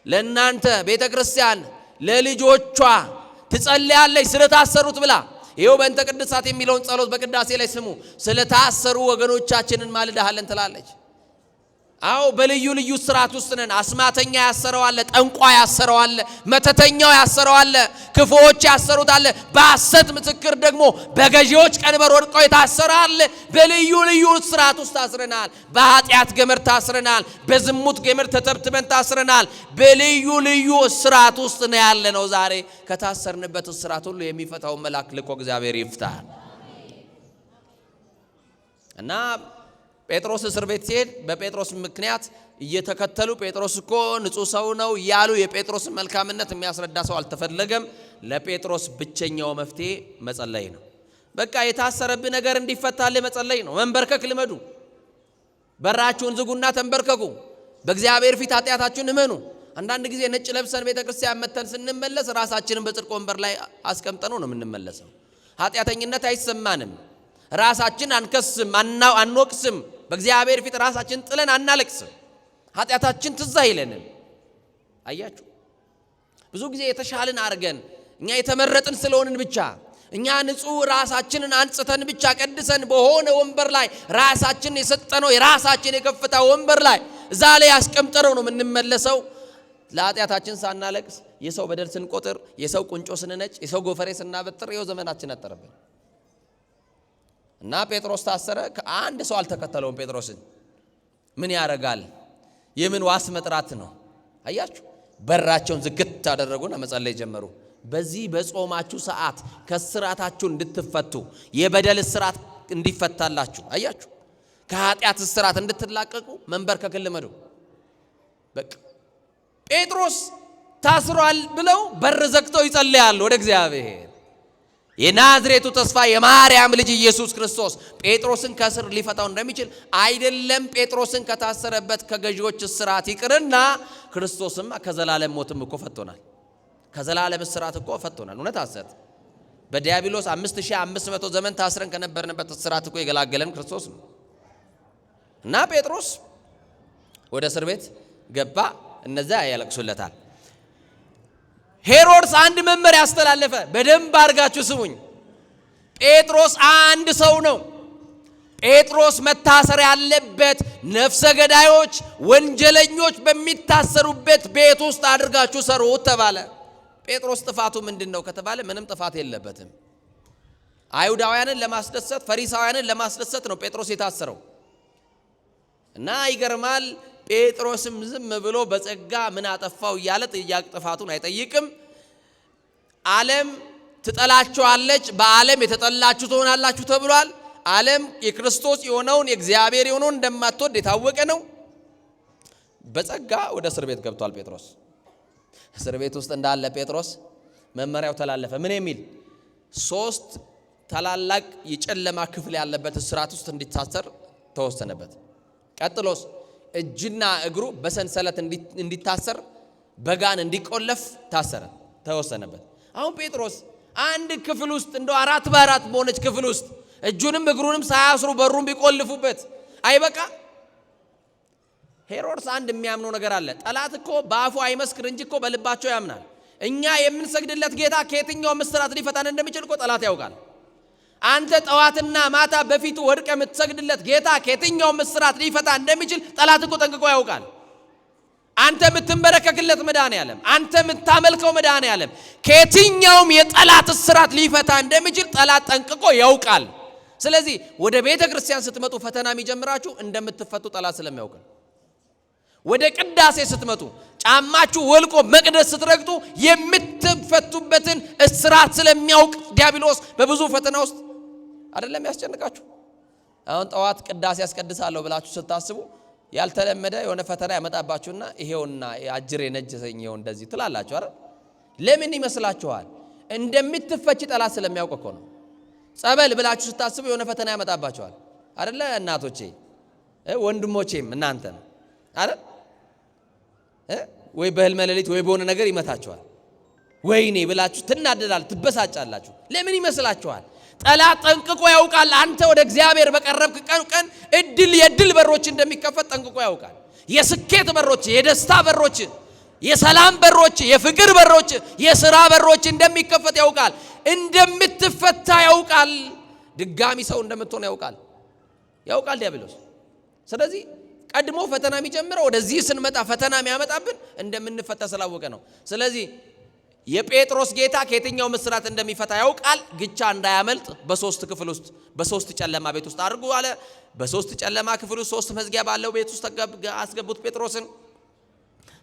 ለእናንተ ቤተ ክርስቲያን ለልጆቿ ትጸልያለች ስለታሰሩት ብላ። ይኸው በእንተ ቅድሳት የሚለውን ጸሎት በቅዳሴ ላይ ስሙ። ስለታሰሩ ወገኖቻችንን ማልዳሃለን ትላለች። አዎ በልዩ ልዩ ስርዓት ውስጥ ነን። አስማተኛ ያሰረዋል፣ ጠንቋ ያሰረዋል፣ መተተኛው ያሰረዋል፣ ክፉዎች ያሰሩታል። በሐሰት ምስክር ደግሞ በገዢዎች ቀንበር ወድቀው የታሰራል። በልዩ ልዩ ስርዓት ውስጥ ታስረናል። በኃጢአት ገመድ ታስረናል። በዝሙት ገመድ ተተብትበን ታስረናል። በልዩ ልዩ ስርዓት ውስጥ ነው ያለ ነው። ዛሬ ከታሰርንበት ስርዓት ሁሉ የሚፈታው መልአክ ልኮ እግዚአብሔር ይፍታል። እና ጴጥሮስ እስር ቤት ሲሄድ በጴጥሮስ ምክንያት እየተከተሉ ጴጥሮስ እኮ ንጹህ ሰው ነው እያሉ የጴጥሮስን መልካምነት የሚያስረዳ ሰው አልተፈለገም። ለጴጥሮስ ብቸኛው መፍትሄ መጸለይ ነው። በቃ የታሰረብህ ነገር እንዲፈታልህ መጸለይ ነው። መንበርከክ ልመዱ። በራችሁን ዝጉና ተንበርከኩ። በእግዚአብሔር ፊት ኃጢአታችሁን እመኑ። አንዳንድ ጊዜ ነጭ ለብሰን ቤተ ክርስቲያን መተን ስንመለስ ራሳችንን በጽድቅ ወንበር ላይ አስቀምጠነው ነው የምንመለሰው። ኃጢአተኝነት አይሰማንም። ራሳችን አንከስም፣ አንወቅስም። በእግዚአብሔር ፊት ራሳችን ጥለን አናለቅስም። ኃጢአታችን ትዝ አይለንም። አያችሁ፣ ብዙ ጊዜ የተሻልን አርገን እኛ የተመረጥን ስለሆንን ብቻ እኛ ንጹህ ራሳችንን አንጽተን ብቻ ቀድሰን በሆነ ወንበር ላይ ራሳችንን የሰጠነው የራሳችን የከፍታ ወንበር ላይ እዛ ላይ ያስቀምጠነው ነው የምንመለሰው። ለኃጢአታችን ሳናለቅስ የሰው በደል ስንቆጥር፣ የሰው ቁንጮ ስንነጭ፣ የሰው ጎፈሬ ስናበጥር ይኸው ዘመናችን አጠረብን። እና ጴጥሮስ ታሰረ። ከአንድ ሰው አልተከተለውም። ጴጥሮስን ምን ያደርጋል? የምን ዋስ መጥራት ነው? አያችሁ፣ በራቸውን ዝግት አደረጉና መጸለይ ጀመሩ። በዚህ በጾማችሁ ሰዓት ከስራታችሁ እንድትፈቱ የበደል ስራት እንዲፈታላችሁ፣ አያችሁ፣ ከኃጢአት ስራት እንድትላቀቁ መንበርከክ ልመዱ። በቃ ጴጥሮስ ታስሯል ብለው በር ዘግተው ይጸልያሉ ወደ እግዚአብሔር። የናዝሬቱ ተስፋ የማርያም ልጅ ኢየሱስ ክርስቶስ ጴጥሮስን ከእስር ሊፈታው እንደሚችል አይደለም። ጴጥሮስን ከታሰረበት ከገዢዎች እስራት ይቅርና ክርስቶስም ከዘላለም ሞትም እኮ ፈቶናል። ከዘላለም እስራት እኮ ፈቶናል። እውነት ሐሰት? በዲያብሎስ 5500 ዘመን ታስረን ከነበርንበት እስራት እኮ የገላገለን ክርስቶስ ነው። እና ጴጥሮስ ወደ እስር ቤት ገባ። እነዚያ ያለቅሱለታል። ሄሮድስ አንድ መመሪያ ያስተላለፈ። በደንብ አድርጋችሁ ስሙኝ። ጴጥሮስ አንድ ሰው ነው። ጴጥሮስ መታሰር ያለበት ነፍሰ ገዳዮች፣ ወንጀለኞች በሚታሰሩበት ቤት ውስጥ አድርጋችሁ ሰሩት ተባለ። ጴጥሮስ ጥፋቱ ምንድነው ከተባለ ምንም ጥፋት የለበትም። አይሁዳውያንን ለማስደሰት ፈሪሳውያንን ለማስደሰት ነው ጴጥሮስ የታሰረው። እና ይገርማል። ጴጥሮስም ዝም ብሎ በጸጋ ምን አጠፋው እያለ ጥፋቱን አይጠይቅም። ዓለም ትጠላችኋለች፣ በዓለም የተጠላችሁ ትሆናላችሁ ተብሏል። ዓለም የክርስቶስ የሆነውን የእግዚአብሔር የሆነውን እንደማትወድ የታወቀ ነው። በጸጋ ወደ እስር ቤት ገብቷል ጴጥሮስ። እስር ቤት ውስጥ እንዳለ ጴጥሮስ መመሪያው ተላለፈ። ምን የሚል 3 ታላላቅ የጨለማ ክፍል ያለበት እስራት ውስጥ እንዲታሰር ተወሰነበት። ቀጥሎስ እጅና እግሩ በሰንሰለት እንዲታሰር በጋን እንዲቆለፍ ተወሰነበት። አሁን ጴጥሮስ አንድ ክፍል ውስጥ እንደው 4 በ4 በሆነች ክፍል ውስጥ እጁንም እግሩንም ሳያስሩ በሩን ቢቆልፉበት አይበቃ? ሄሮድስ አንድ የሚያምነው ነገር አለ። ጠላት እኮ በአፉ አይመስክር እንጂ እኮ በልባቸው ያምናል። እኛ የምንሰግድለት ጌታ ከየትኛው እስራት ሊፈታን እንደሚችል እኮ ጠላት ያውቃል። አንተ ጠዋትና ማታ በፊቱ ወድቀ የምትሰግድለት ጌታ ከየትኛው እስራት ሊፈታ እንደሚችል ጠላት እኮ ጠንቅቆ ያውቃል። አንተ የምትንበረከክለት መድኃኔዓለም፣ አንተ የምታመልከው መድኃኔዓለም ከየትኛውም የጠላት እስራት ሊፈታ እንደሚችል ጠላት ጠንቅቆ ያውቃል። ስለዚህ ወደ ቤተ ክርስቲያን ስትመጡ ፈተና የሚጀምራችሁ እንደምትፈቱ ጠላት ስለሚያውቅ። ወደ ቅዳሴ ስትመጡ ጫማችሁ ወልቆ መቅደስ ስትረግጡ የምትፈቱበትን እስራት ስለሚያውቅ ዲያብሎስ በብዙ ፈተና ውስጥ አይደለም ያስጨንቃችሁ። አሁን ጠዋት ቅዳሴ ያስቀድሳለሁ ብላችሁ ስታስቡ ያልተለመደ የሆነ ፈተና ያመጣባችሁና ይሄውና አጅሬ ነጀሰኝ ይሄው እንደዚህ ትላላችሁ አይደል? ለምን ይመስላችኋል? እንደምትፈቺ ጠላት ስለሚያውቅ እኮ ነው። ጸበል ብላችሁ ስታስቡ የሆነ ፈተና ያመጣባችኋል አይደለ? እናቶቼ ወንድሞቼም እናንተም አይደል? ወይ በህልመ ሌሊት ወይ በሆነ ነገር ይመታችኋል። ወይኔ ብላችሁ ትናደዳል፣ ትበሳጫላችሁ። ለምን ይመስላችኋል? ጠላት ጠንቅቆ ያውቃል። አንተ ወደ እግዚአብሔር በቀረብክ ቀን የድል በሮች እንደሚከፈት ጠንቅቆ ያውቃል። የስኬት በሮች፣ የደስታ በሮች፣ የሰላም በሮች፣ የፍቅር በሮች፣ የሥራ በሮች እንደሚከፈት ያውቃል። እንደምትፈታ ያውቃል። ድጋሚ ሰው እንደምትሆን ያውቃል ዲያብሎስ። ስለዚህ ቀድሞ ፈተና የሚጀምረው ወደዚህ ስንመጣ ፈተና የሚያመጣብን እንደምንፈታ ስላወቀ ነው። ስለዚህ የጴጥሮስ ጌታ ከየትኛው እስራት እንደሚፈታ ያውቃል። ግቻ እንዳያመልጥ በ3 ክፍል ውስጥ በ3 ጨለማ ቤት ውስጥ አድርጉ አለ። በ3 ጨለማ ክፍል ውስጥ 3 መዝጊያ ባለው ቤት ውስጥ አስገቡት ጴጥሮስን።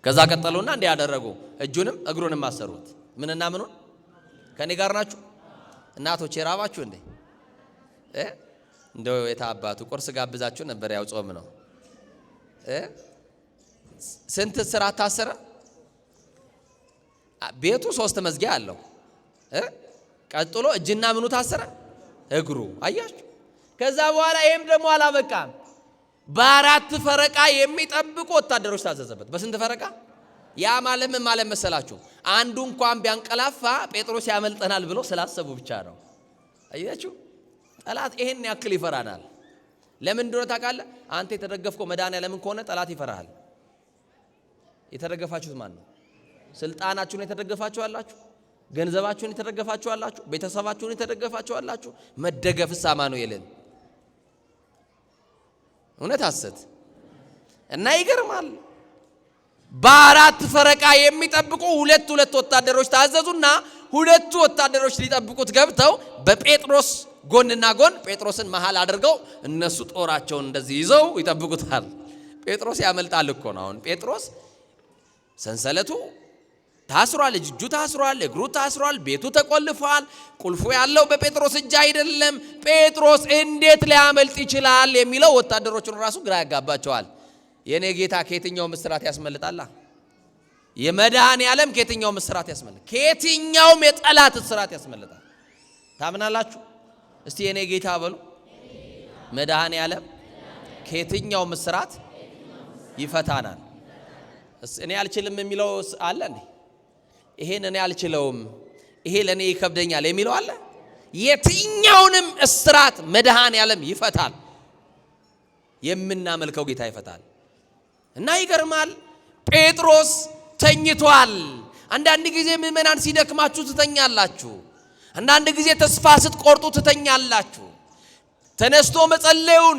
ከዛ ቀጠሉና እንዲህ ያደረጉ፣ እጁንም እግሩንም አሰሩት። ምንና ምኑን? ከኔ ጋር ናችሁ እናቶች? የራባችሁ እንዴ? እንደው የታባቱ ቁርስ ጋብዛችሁ ነበር። ያው ጾም ነው። ስንት እስራት ታሰረ? ቤቱ 3 መዝጊያ አለው። ቀጥሎ እጅና ምኑ ታሰረ? እግሩ። አያችሁ። ከዛ በኋላ ይሄም ደግሞ አላበቃም። በ4 ፈረቃ የሚጠብቁ ወታደሮች ታዘዘበት። በስንት ፈረቃ? ያ ማለት ምን ማለት መሰላችሁ? አንዱ እንኳን ቢያንቀላፋ ጴጥሮስ ያመልጠናል ብሎ ስላሰቡ ብቻ ነው። አያችሁ። ጠላት ይሄን ያክል ይፈራናል። ለምን እንደሆነ ታውቃለህ? አንተ የተደገፍከው መድኃኔዓለም ከሆነ ጠላት ይፈራሃል። የተደገፋችሁት ማን ነው? ስልጣናችሁን የተደገፋችሁ አላችሁ፣ ገንዘባችሁን የተደገፋችሁ አላችሁ፣ ቤተሰባችሁን የተደገፋችሁ አላችሁ። መደገፍስ አማኑኤልን እውነት ሐሰት እና ይገርማል። በ4 ፈረቃ የሚጠብቁ 2 ወታደሮች ታዘዙና 2 ወታደሮች ሊጠብቁት ገብተው በጴጥሮስ ጎንና ጎን ጴጥሮስን መሃል አድርገው እነሱ ጦራቸውን እንደዚህ ይዘው ይጠብቁታል። ጴጥሮስ ያመልጣል እኮ ነው። አሁን ጴጥሮስ ሰንሰለቱ ታስሯል፣ እጁ ታስሯል፣ እግሩ ታስሯል፣ ቤቱ ተቆልፏል። ቁልፉ ያለው በጴጥሮስ እጅ አይደለም። ጴጥሮስ እንዴት ሊያመልጥ ይችላል የሚለው ወታደሮቹን ራሱ ግራ ያጋባቸዋል። የኔ ጌታ ከየትኛውም እስራት ያስመልጣላ? የመድኃኔዓለም ከየትኛውም እስራት ያስመልጣል። ከየትኛውም የጠላት እስራት ያስመልጣል። ታምናላችሁ? እስቲ የኔ ጌታ በሉ። መድኃኔዓለም ከየትኛውም እስራት ይፈታናል። እኔ አልችልም የሚለው አለ እንዴ? ይሄን እኔ አልችለውም፣ ይሄ ለኔ ይከብደኛል የሚለው አለ? የትኛውንም እስራት መድኃኔዓለም ይፈታል። የምናመልከው ጌታ ይፈታል። እና ይገርማል። ጴጥሮስ ተኝቷል። አንዳንድ ጊዜ ምእመናን ሲደክማችሁ ትተኛላችሁ። አንዳንድ ጊዜ ተስፋ ስትቆርጡ ትተኛላችሁ። ተነስቶ መጸለዩን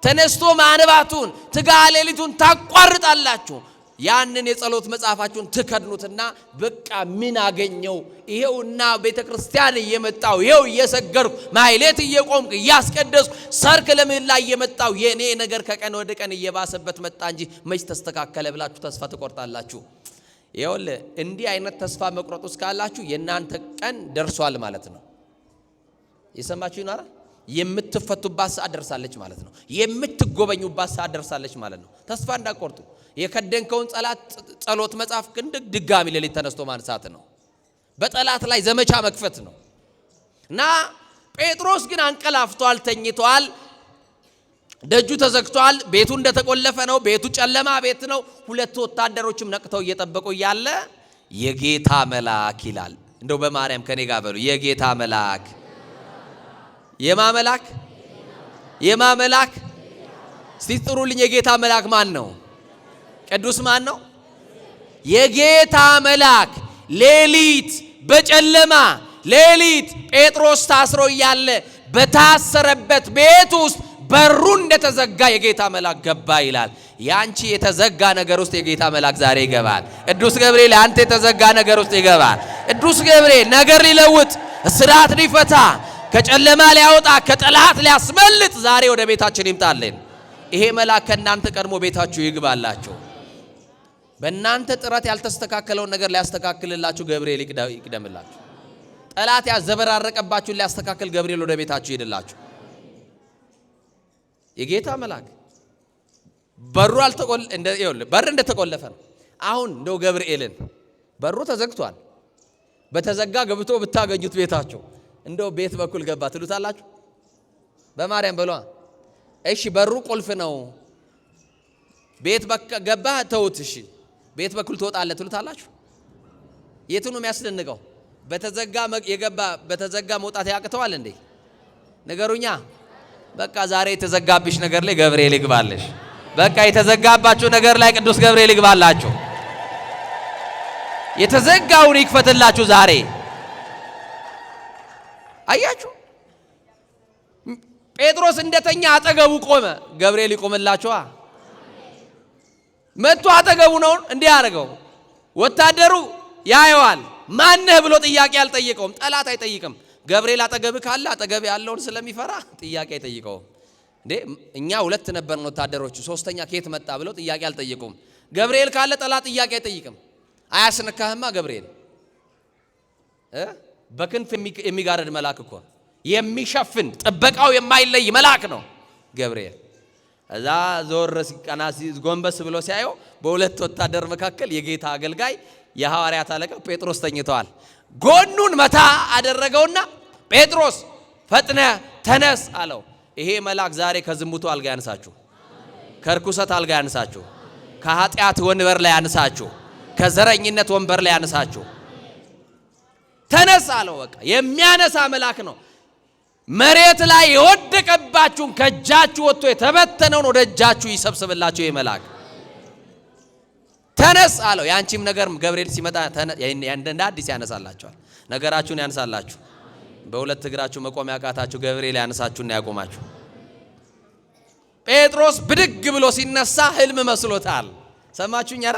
ተነስቶ ማንባቱን ትጋሃ ሌሊቱን ታቋርጣላችሁ። ያንን የጸሎት መጽሐፋችሁን ትከድኑትና በቃ ምን አገኘው ይሄውና ቤተክርስቲያን እየመጣው ይሄው እየሰገርኩ ማይሌት እየቆምኩ እያስቀደስኩ ሰርክ ለምን ላይ እየመጣው የኔ ነገር ከቀን ወደ ቀን እየባሰበት መጣ እንጂ መች ተስተካከለ ብላችሁ ተስፋ ትቆርጣላችሁ። ይኸውል እንዲህ አይነት ተስፋ መቁረጥ ውስጥ ካላችሁ የእናንተ ቀን ደርሷል ማለት ነው። የሰማችሁ ይኖራ የምትፈቱባት ሰዓት ደርሳለች ማለት ነው። የምትጎበኙባት ሰዓት ደርሳለች ማለት ነው። ተስፋ እንዳትቆርጡ። የከደንከውን ጸሎት መጽሐፍ ግን ድጋሚ ሌሊት ተነስቶ ማንሳት ነው። በጠላት ላይ ዘመቻ መክፈት ነው። እና ጴጥሮስ ግን አንቀላፍቷል፣ ተኝቷል። ደጁ ተዘግቷል። ቤቱ እንደተቆለፈ ነው። ቤቱ ጨለማ ቤት ነው። ሁለት ወታደሮችም ነቅተው እየጠበቁ እያለ የጌታ መልአክ ይላል። እንደው በማርያም ከኔ ጋር በሉ የጌታ መልአክ። የማመላክ የማመላክ እስቲ ጥሩልኝ። የጌታ መልአክ ማን ነው? ቅዱስ ማን ነው? የጌታ መልአክ ሌሊት በጨለማ ሌሊት ጴጥሮስ ታስሮ እያለ በታሰረበት ቤት ውስጥ በሩ እንደተዘጋ የጌታ መልአክ ገባ ይላል። ያንቺ የተዘጋ ነገር ውስጥ የጌታ መልአክ ዛሬ ይገባል። ቅዱስ ገብርኤል አንተ የተዘጋ ነገር ውስጥ ይገባል። ቅዱስ ገብርኤል ነገር ሊለውጥ፣ እስራት ሊፈታ፣ ከጨለማ ሊያወጣ፣ ከጠላት ሊያስመልጥ ዛሬ ወደ ቤታችን ይምጣልን። ይሄ መልአክ ከእናንተ ቀድሞ ቤታችሁ ይግባላችሁ። በእናንተ ጥረት ያልተስተካከለውን ነገር ሊያስተካክልላችሁ ገብርኤል ይቅደምላችሁ። ጠላት ያዘበራረቀባችሁን ሊያስተካክል ገብርኤል ወደ ቤታችሁ ይሄድላችሁ። የጌታ መልአክ በሩ በር እንደተቆለፈ ነው። አሁን እንደው ገብርኤልን በሩ ተዘግቷል። በተዘጋ ገብቶ ብታገኙት ቤታችሁ እንደው ቤት በኩል ገባ ትሉታላችሁ? በማርያም በሏ። እሺ በሩ ቁልፍ ነው። ቤት ገባ ተውት። እሺ ቤት በኩል ትወጣለህ ትሉታላችሁ? የቱ ነው የሚያስደንቀው? በተዘጋ የገባ በተዘጋ መውጣት ያቅተዋል እንዴ? ነገሩኛ በቃ ዛሬ የተዘጋብሽ ነገር ላይ ገብርኤል ይግባልሽ። በቃ የተዘጋባችሁ ነገር ላይ ቅዱስ ገብርኤል ይግባላችሁ። የተዘጋውን ይክፈትላችሁ ዛሬ። አያችሁ ጴጥሮስ እንደተኛ አጠገቡ ቆመ። ገብርኤል ይቆምላችኋ። መጥቶ አጠገቡ ነው እንዲህ ያደርገው። ወታደሩ ያየዋል። ማነህ ብሎ ጥያቄ አልጠየቀውም። ጠላት አይጠይቅም። ገብርኤል አጠገብ ካለ አጠገብ ያለውን ስለሚፈራ ጥያቄ አይጠይቀውም። እንዴ እኛ ሁለት ነበርን ወታደሮቹ፣ ሶስተኛ ከየት መጣ ብለው ጥያቄ አልጠየቁም። ገብርኤል ካለ ጠላት ጥያቄ አይጠይቅም። አያስነካህማ ገብርኤል በክንፍ የሚጋርድ መልአክ እኮ የሚሸፍን ጥበቃው የማይለይ መልአክ ነው ገብርኤል። እዛ ዞር ሲቀና ጎንበስ ብሎ ሲያየው በሁለት ወታደር መካከል የጌታ አገልጋይ የሐዋርያት አለቃ ጴጥሮስ ተኝተዋል። ጎኑን መታ አደረገውና ጴጥሮስ ፈጥነ ተነስ አለው። ይሄ መልአክ ዛሬ ከዝሙቱ አልጋ ያንሳችሁ፣ ከርኩሰት አልጋ ያንሳችሁ፣ ከኃጢአት ወንበር ላይ ያንሳችሁ፣ ከዘረኝነት ወንበር ላይ ያንሳችሁ። ተነስ አለው። በቃ የሚያነሳ መልአክ ነው። መሬት ላይ የወደቀባችሁን ከእጃችሁ ወጥቶ የተበተነውን ወደ እጃችሁ ይሰብስብላችሁ። ይሄ መልአክ ተነስ አለው። ያንቺም ነገር ገብርኤል ሲመጣ እንደ አዲስ ያነሳላችኋል። ነገራችሁን ያነሳላችሁ። በሁለት እግራችሁ መቆም ያቃታችሁ ገብርኤል ያነሳችሁና ያቆማችሁ። ጴጥሮስ ብድግ ብሎ ሲነሳ ህልም መስሎታል። ሰማችሁኝ? ኧረ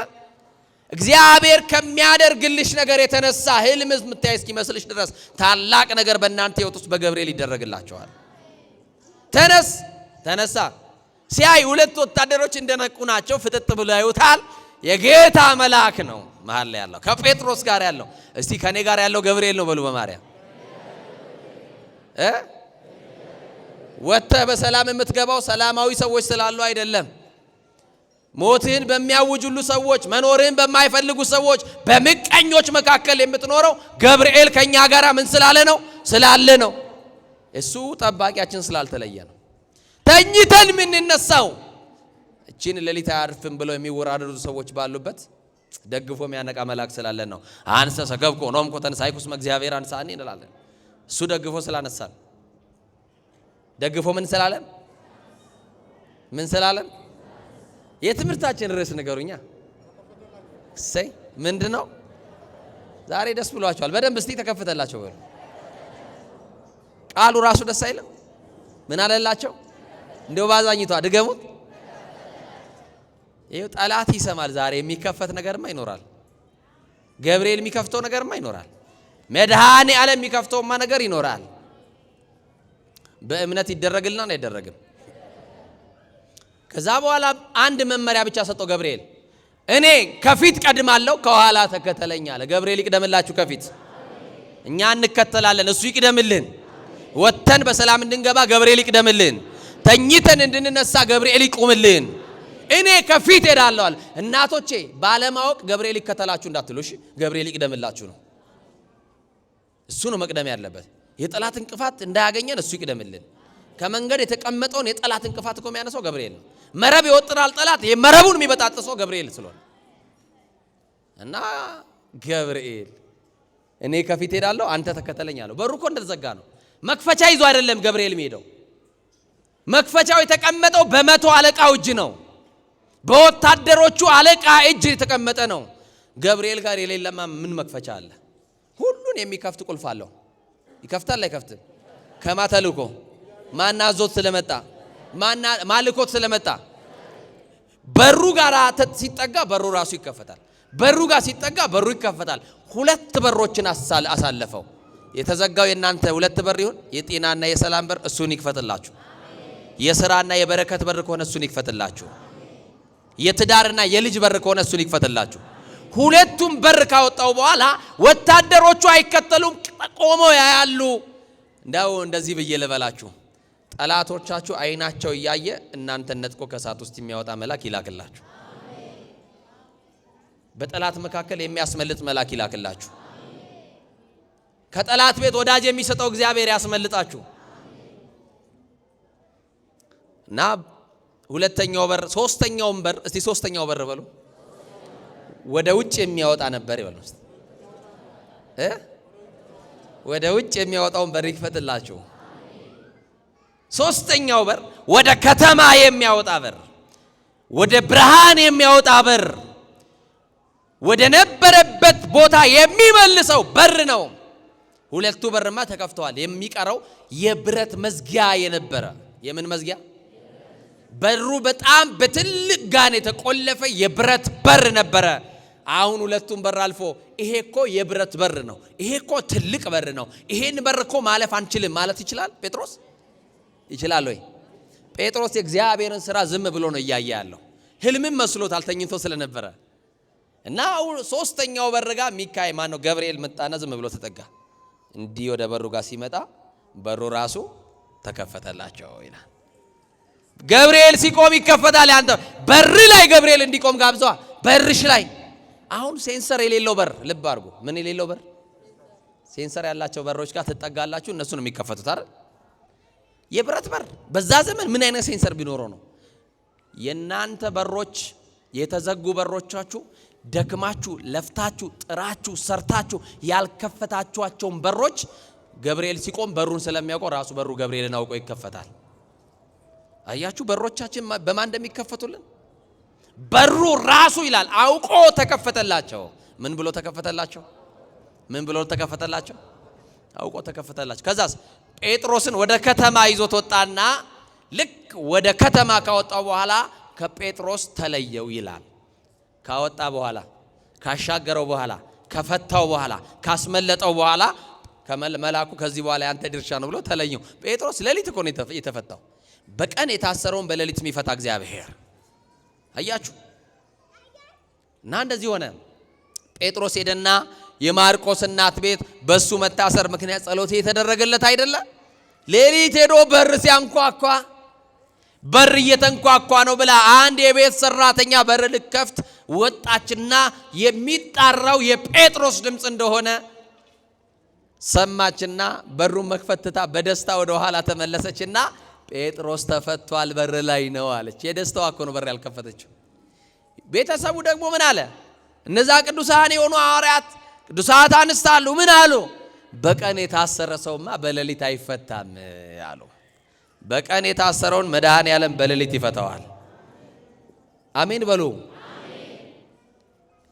እግዚአብሔር ከሚያደርግልሽ ነገር የተነሳ ህልም የምታይ እስኪመስልሽ ድረስ ታላቅ ነገር በእናንተ ህይወት ውስጥ በገብርኤል ይደረግላችኋል። ተነሳ። ሲያይ ሁለት ወታደሮች እንደነቁ ናቸው። ፍጥጥ ብሎ ያዩታል። የጌታ መልአክ ነው መሃል ላይ ያለው፣ ከጴጥሮስ ጋር ያለው። እስቲ ከኔ ጋር ያለው ገብርኤል ነው በሉ በማርያም። ወጥተህ በሰላም የምትገባው ሰላማዊ ሰዎች ስላሉ አይደለም። ሞትህን በሚያውጁሉ ሰዎች፣ መኖርህን በማይፈልጉ ሰዎች፣ በምቀኞች መካከል የምትኖረው ገብርኤል ከኛ ጋር ምን ስላለ ነው። እሱ ጠባቂያችን ስላልተለየ ነው። ተኝተን የምንነሳው እቺን ሌሊት አያርፍም ብለው የሚወራደዱ ሰዎች ባሉበት ደግፎ የሚያነቃ መልአክ ስላለን ነው። አንሰ ሰገብኮ ኖም ኮተን ሳይኩስ እግዚአብሔር አንሳኒ እንላለን። እሱ ደግፎ ስላነሳን ደግፎ ምን ስላለን የትምህርታችን ርዕስ ንገሩኛ። እሰይ ምንድነው? ዛሬ ደስ ብሏቸዋል። በደንብ እስቲ ተከፈተላቸው። ቃሉ ራሱ ደስ አይልም? ምን አለላቸው? እንደው ባዛኝቷ ድገሙት። ይሄው ጠላት ይሰማል። ዛሬ የሚከፈት ነገርማ ይኖራል። ገብርኤል የሚከፍተው ነገርማ ይኖራል። መድኃኔ ዓለም የሚከፍተውማ ነገር ይኖራል። በእምነት ይደረግልናል አይደረግም? ከዛ በኋላ አንድ መመሪያ ብቻ ሰጠው ገብርኤል። እኔ ከፊት ቀድማለሁ ከኋላ ተከተለኝ አለ። ገብርኤል ይቅደምላችሁ ከፊት፣ እኛ እንከተላለን፣ እሱ ይቅደምልን። ወጥተን በሰላም እንድንገባ ገብርኤል ይቅደምልን። ተኝተን እንድንነሳ ገብርኤል ይቁምልን። እኔ ከፊት ሄዳለሁ አለ። እናቶቼ ባለማወቅ ገብርኤል ይከተላችሁ እንዳትሉ እሺ። ገብርኤል ይቅደምላችሁ ነው። እሱ ነው መቅደም ያለበት። የጠላት እንቅፋት እንዳያገኘን እሱ ይቅደምልን። ከመንገድ የተቀመጠውን የጠላት እንቅፋት እኮ የሚያነሳው ገብርኤል ነው። መረብ ይወጥራል ጠላት፣ የመረቡን የሚበጣጥሰው ገብርኤል ስለሆነ እና ገብርኤል እኔ ከፊት ሄዳለሁ አንተ ተከተለኝ አለው። በሩ እኮ እንደተዘጋ ነው። መክፈቻ ይዞ አይደለም ገብርኤል የሚሄደው። መክፈቻው የተቀመጠው በመቶ አለቃው እጅ ነው። በወታደሮቹ አለቃ እጅ የተቀመጠ ነው። ገብርኤል ጋር የሌለማ ምን መክፈቻ አለ? ሁሉን የሚከፍት ቁልፍ አለው። ይከፍታል አይከፍትም? ከማተልኮ ማናዞት ስለመጣ ማልኮት ስለመጣ በሩ ጋር ሲጠጋ በሩ ራሱ ይከፈታል። በሩ ጋር ሲጠጋ በሩ ይከፈታል። ሁለት በሮችን አሳለፈው። የተዘጋው የናንተ ሁለት በር ይሁን፣ የጤናና የሰላም በር እሱን ይክፈትላችሁ። የሥራና የበረከት በር ከሆነ እሱን ይክፈትላችሁ። የትዳርና የልጅ በር ከሆነ እሱን ይክፈትላችሁ። ሁለቱም በር ካወጣው በኋላ ወታደሮቹ አይከተሉም፣ ቆመው ያያሉ። እንዳው እንደዚህ ብዬ ልበላችሁ፣ ጠላቶቻችሁ አይናቸው እያየ እናንተን ነጥቆ ከእሳት ውስጥ የሚያወጣ መልአክ ይላክላችሁ። በጠላት መካከል የሚያስመልጥ መልአክ ይላክላችሁ። ከጠላት ቤት ወዳጅ የሚሰጠው እግዚአብሔር ያስመልጣችሁ። እና ሁለተኛው በር ሶስተኛው በር እስቲ ሶስተኛው በር በሉ ወደ ውጭ የሚያወጣ ነበር ይበሉ። ወደ ውጭ የሚያወጣውን በር ይክፈትላችሁ። ሶስተኛው በር ወደ ከተማ የሚያወጣ በር፣ ወደ ብርሃን የሚያወጣ በር፣ ወደ ነበረበት ቦታ የሚመልሰው በር ነው። ሁለቱ በርማ ተከፍተዋል። የሚቀረው የብረት መዝጊያ የነበረ የምን መዝጊያ? በሩ በጣም በትልቅ ጋን የተቆለፈ የብረት በር ነበረ። አሁን ሁለቱም በር አልፎ ይሄ እኮ የብረት በር ነው፣ ይሄ እኮ ትልቅ በር ነው፣ ይሄን በር እኮ ማለፍ አንችልም ማለት ይችላል ጴጥሮስ? ይችላል ወይ? ጴጥሮስ የእግዚአብሔርን ሥራ ዝም ብሎ ነው እያየ ያለው። ህልምም መስሎታል ተኝቶ ስለነበረ እና ሶስተኛው በር ጋር ሚካኤል ማን ነው ገብርኤል መጣና ዝም ብሎ ተጠጋ። እንዲህ ወደ በሩ ጋር ሲመጣ በሩ ራሱ ተከፈተላቸው ይላል። ገብርኤል ሲቆም ይከፈታል። ያንተ በር ላይ ገብርኤል እንዲቆም ጋብዘዋ። በርሽ ላይ አሁን ሴንሰር የሌለው በር ልብ አድርጉ። ምን የሌለው በር? ሴንሰር ያላቸው በሮች ጋር ትጠጋላችሁ፣ እነሱ ነው የሚከፈቱት አይደል? የብረት በር በዛ ዘመን ምን አይነት ሴንሰር ቢኖረው ነው? የናንተ በሮች የተዘጉ በሮቻችሁ ደክማችሁ ለፍታችሁ ጥራችሁ ሰርታችሁ ያልከፈታችኋቸውን በሮች ገብርኤል ሲቆም በሩን ስለሚያውቀው ራሱ በሩ ገብርኤልን አውቆ ይከፈታል። አያችሁ በሮቻችን በማን እንደሚከፈቱልን? በሩ ራሱ ይላል አውቆ ተከፈተላቸው። ምን ብሎ ተከፈተላቸው? ምን ብሎ ተከፈተላቸው? አውቆ ተከፈተላቸው። ከዛስ ጴጥሮስን ወደ ከተማ ይዞት ወጣና ልክ ወደ ከተማ ካወጣው በኋላ ከጴጥሮስ ተለየው ይላል። ካወጣ በኋላ ካሻገረው በኋላ ከፈታው በኋላ ካስመለጠው በኋላ ከመላኩ ከዚህ በኋላ ያንተ ድርሻ ነው ብሎ ተለየው። ጴጥሮስ ሌሊት እኮ ነው የተፈታው። በቀን የታሰረውን በሌሊት የሚፈታ እግዚአብሔር አያችሁ። እና እንደዚህ ሆነ። ጴጥሮስ ሄደና የማርቆስ እናት ቤት በሱ መታሰር ምክንያት ጸሎት የተደረገለት አይደለ? ሌሊት ሄዶ በር ሲያንኳኳ በር እየተንኳኳ ነው ብላ አንድ የቤት ሰራተኛ በር ልከፍት ወጣችና የሚጣራው የጴጥሮስ ድምጽ እንደሆነ ሰማችና በሩን መክፈትታ በደስታ ወደ ኋላ ተመለሰችና ጴጥሮስ ተፈቷል በር ላይ ነው አለች። የደስታዋ እኮ ነው በር ያልከፈተችው። ቤተሰቡ ደግሞ ምን አለ? እነዛ ቅዱሳን የሆኑ ሐዋርያት ቅዱሳት አንስት አሉ። ምን አሉ? በቀን የታሰረ ሰውማ በሌሊት አይፈታም አሉ። በቀን የታሰረውን መድኃኔ ዓለም በሌሊት ይፈታዋል። አሜን በሉ።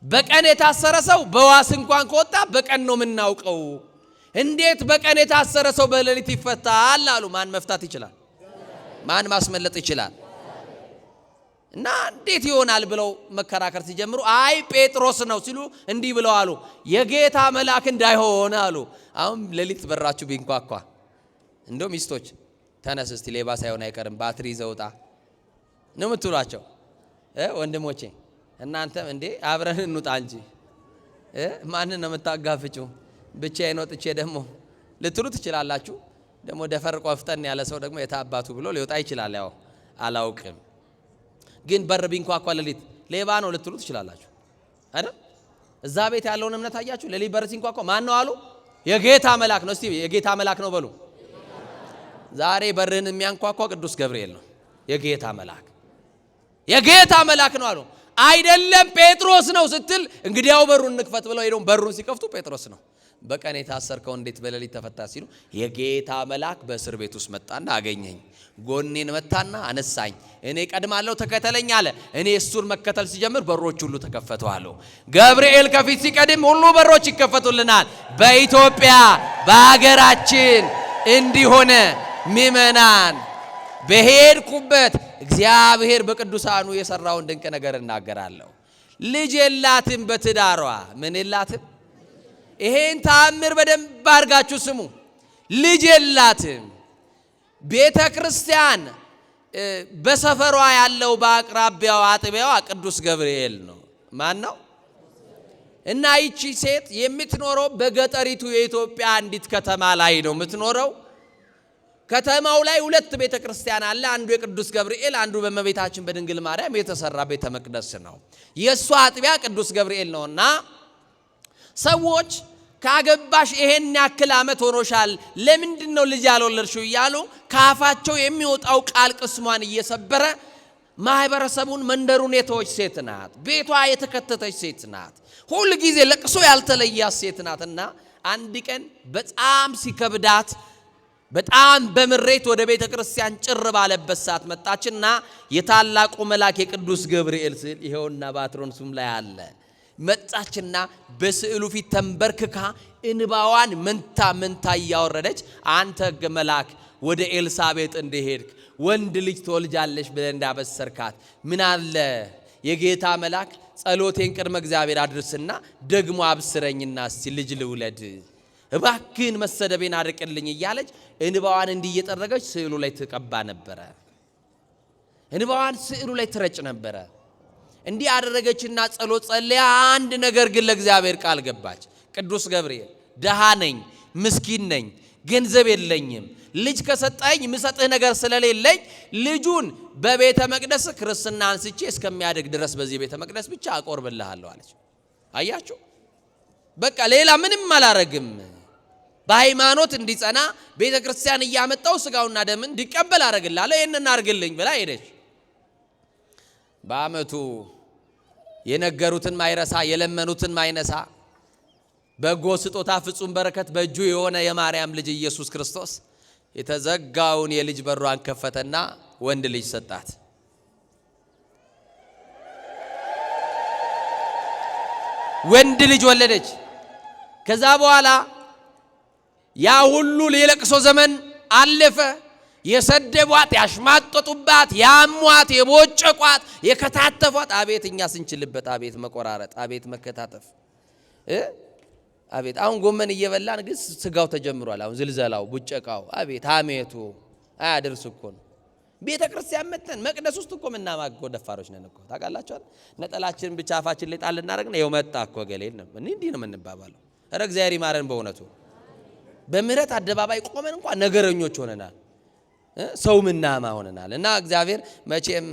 በቀን የታሰረ ሰው በዋስ እንኳን ከወጣ በቀን ነው የምናውቀው። እንዴት በቀን የታሰረ ሰው በሌሊት ይፈታል አሉ። ማን መፍታት ይችላል? ማን ማስመለጥ ይችላል? እና እንዴት ይሆናል ብለው መከራከር ሲጀምሩ አይ ጴጥሮስ ነው ሲሉ እንዲህ ብለው አሉ፣ የጌታ መልአክ እንዳይሆን አሉ። አሁን ሌሊት በራችሁ ቢንኳኳ እንደው ሚስቶች ተነስ እስቲ ሌባ ሳይሆን አይቀርም ባትሪ ዘውጣ ነው የምትሏቸው። ወንድሞቼ እናንተም እንዴ አብረን እንውጣ እንጂ ማንን ነው የምታጋፍጩ? ብቻዬን ወጥቼ ደግሞ ልትሉ ትችላላችሁ። ደግሞ ደፈር ቆፍጠን ያለ ሰው ደግሞ የታባቱ ብሎ ሊወጣ ይችላል። ያው አላውቅም፣ ግን በር ቢንኳኳ ሌሊት ሌባ ነው ልትሉ ትችላላችሁ አይደል? እዛ ቤት ያለውን እምነት አያችሁ። ሌሊት በር ሲንኳኳ ማን ነው አሉ? የጌታ መልአክ ነው። እስቲ የጌታ መልአክ ነው በሉ። ዛሬ በርህን የሚያንኳኳ ቅዱስ ገብርኤል ነው። የጌታ መልአክ የጌታ መልአክ ነው አሉ። አይደለም ጴጥሮስ ነው ስትል እንግዲያው በሩን እንክፈት ብለው ሄደው በሩን ሲከፍቱ ጴጥሮስ ነው። በቀን የታሰርከው እንዴት በሌሊት ተፈታ ሲሉ የጌታ መልአክ በእስር ቤት ውስጥ መጣና አገኘኝ፣ ጎኔን መታና አነሳኝ። እኔ ቀድማለሁ ተከተለኝ አለ። እኔ እሱን መከተል ሲጀምር በሮች ሁሉ ተከፈቱ አለው። ገብርኤል ከፊት ሲቀድም ሁሉ በሮች ይከፈቱልናል። በኢትዮጵያ በሀገራችን እንዲሆነ ምእመናን በሄድኩበት እግዚአብሔር በቅዱሳኑ የሰራውን ድንቅ ነገር እናገራለሁ። ልጅ የላትም በትዳሯ ምን የላትም? ይሄን ተአምር በደንብ አድርጋችሁ ስሙ። ልጅ የላትም። ቤተ ክርስቲያን በሰፈሯ ያለው በአቅራቢያው አጥቢያዋ ቅዱስ ገብርኤል ነው። ማን ነው? እና ይቺ ሴት የምትኖረው በገጠሪቱ የኢትዮጵያ አንዲት ከተማ ላይ ነው የምትኖረው። ከተማው ላይ ሁለት ቤተ ክርስቲያን አለ። አንዱ የቅዱስ ገብርኤል፣ አንዱ በእመቤታችን በድንግል ማርያም የተሰራ ቤተ መቅደስ ነው። የእሷ አጥቢያ ቅዱስ ገብርኤል ነውና ሰዎች ካገባሽ ይሄን ያክል ዓመት ሆኖሻል ለምንድን ነው ልጅ ያልወለድሽው እያሉ ካፋቸው የሚወጣው ቃል ቅስሟን እየሰበረ ማህበረሰቡን መንደሩን የተወች ሴት ናት። ቤቷ የተከተተች ሴት ናት። ሁሉ ጊዜ ለቅሶ ያልተለያት ሴት ናትና አንድ ቀን በጣም ሲከብዳት በጣም በምሬት ወደ ቤተ ክርስቲያን ጭር ባለበት ሰዓት መጣችና የታላቁ መልአክ የቅዱስ ገብርኤል ስዕል ይሄውና ባትሮንሱም ላይ አለ። መጣችና በስዕሉ ፊት ተንበርክካ እንባዋን መንታ መንታ እያወረደች አንተ መልአክ ወደ ኤልሳቤጥ እንደሄድክ ወንድ ልጅ ትወልጃለሽ ብለህ እንዳበሰርካት ምን አለ የጌታ መልአክ ጸሎቴን ቅድመ እግዚአብሔር አድርስና ደግሞ አብስረኝና እስቲ ልጅ ልውለድ እባክህን መሰደቤን አርቅልኝ እያለች እንባዋን እንዲየጠረገች ስዕሉ ላይ ተቀባ ነበረ። እንባዋን ስዕሉ ላይ ትረጭ ነበረ። እንዲህ አደረገችና ጸሎት ጸልያ አንድ ነገር ግን ለእግዚአብሔር ቃል ገባች። ቅዱስ ገብርኤል ደሃ ነኝ፣ ምስኪን ነኝ፣ ገንዘብ የለኝም፣ ልጅ ከሰጠኝ ምሰጥህ ነገር ስለሌለኝ ልጁን በቤተ መቅደስ ክርስትና አንስቼ እስከሚያድግ ድረስ በዚህ ቤተ መቅደስ ብቻ አቆርብልሃለሁ አለች። አያችሁ፣ በቃ ሌላ ምንም አላረግም፣ በሃይማኖት እንዲጸና ቤተ ክርስቲያን እያመጣው ስጋውና ደምን እንዲቀበል አረግልሃለሁ፣ ይሄንን አርግልኝ ብላ ሄደች። በአመቱ የነገሩትን ማይረሳ የለመኑትን ማይነሳ በጎ ስጦታ ፍጹም በረከት በእጁ የሆነ የማርያም ልጅ ኢየሱስ ክርስቶስ የተዘጋውን የልጅ በሯን ከፈተና ወንድ ልጅ ሰጣት። ወንድ ልጅ ወለደች። ከዛ በኋላ ያ ሁሉ የለቅሶ ዘመን አለፈ። የሰደቧት፣ ያሽማጠጡባት፣ ያሟት፣ የቦጨቋት፣ የከታተፏት አቤት እኛ ስንችልበት፣ አቤት መቆራረጥ፣ አቤት መከታተፍ፣ አቤት አሁን ጎመን እየበላን ግን ስጋው ተጀምሯል። አሁን ዝልዘላው፣ ቡጨቃው፣ አቤት ሀሜቱ አያደርስ እኮ ነው። ቤተ ክርስቲያን መተን መቅደስ ውስጥ እኮ ምናማገው ደፋሮች ነን እኮ ታውቃላችሁ። ነጠላችንን ብቻ አፋችን ላይ ጣል እናደርግና ይኸው መጣ እኮ ገሌል ነው። እንዲህ ነው የምንባባለው። ኧረ እግዚአብሔር ይማረን በእውነቱ። በምህረት አደባባይ ቆመን እንኳን ነገረኞች ሆነናል። ሰው ምናማ ሆነናል። እና እግዚአብሔር መቼም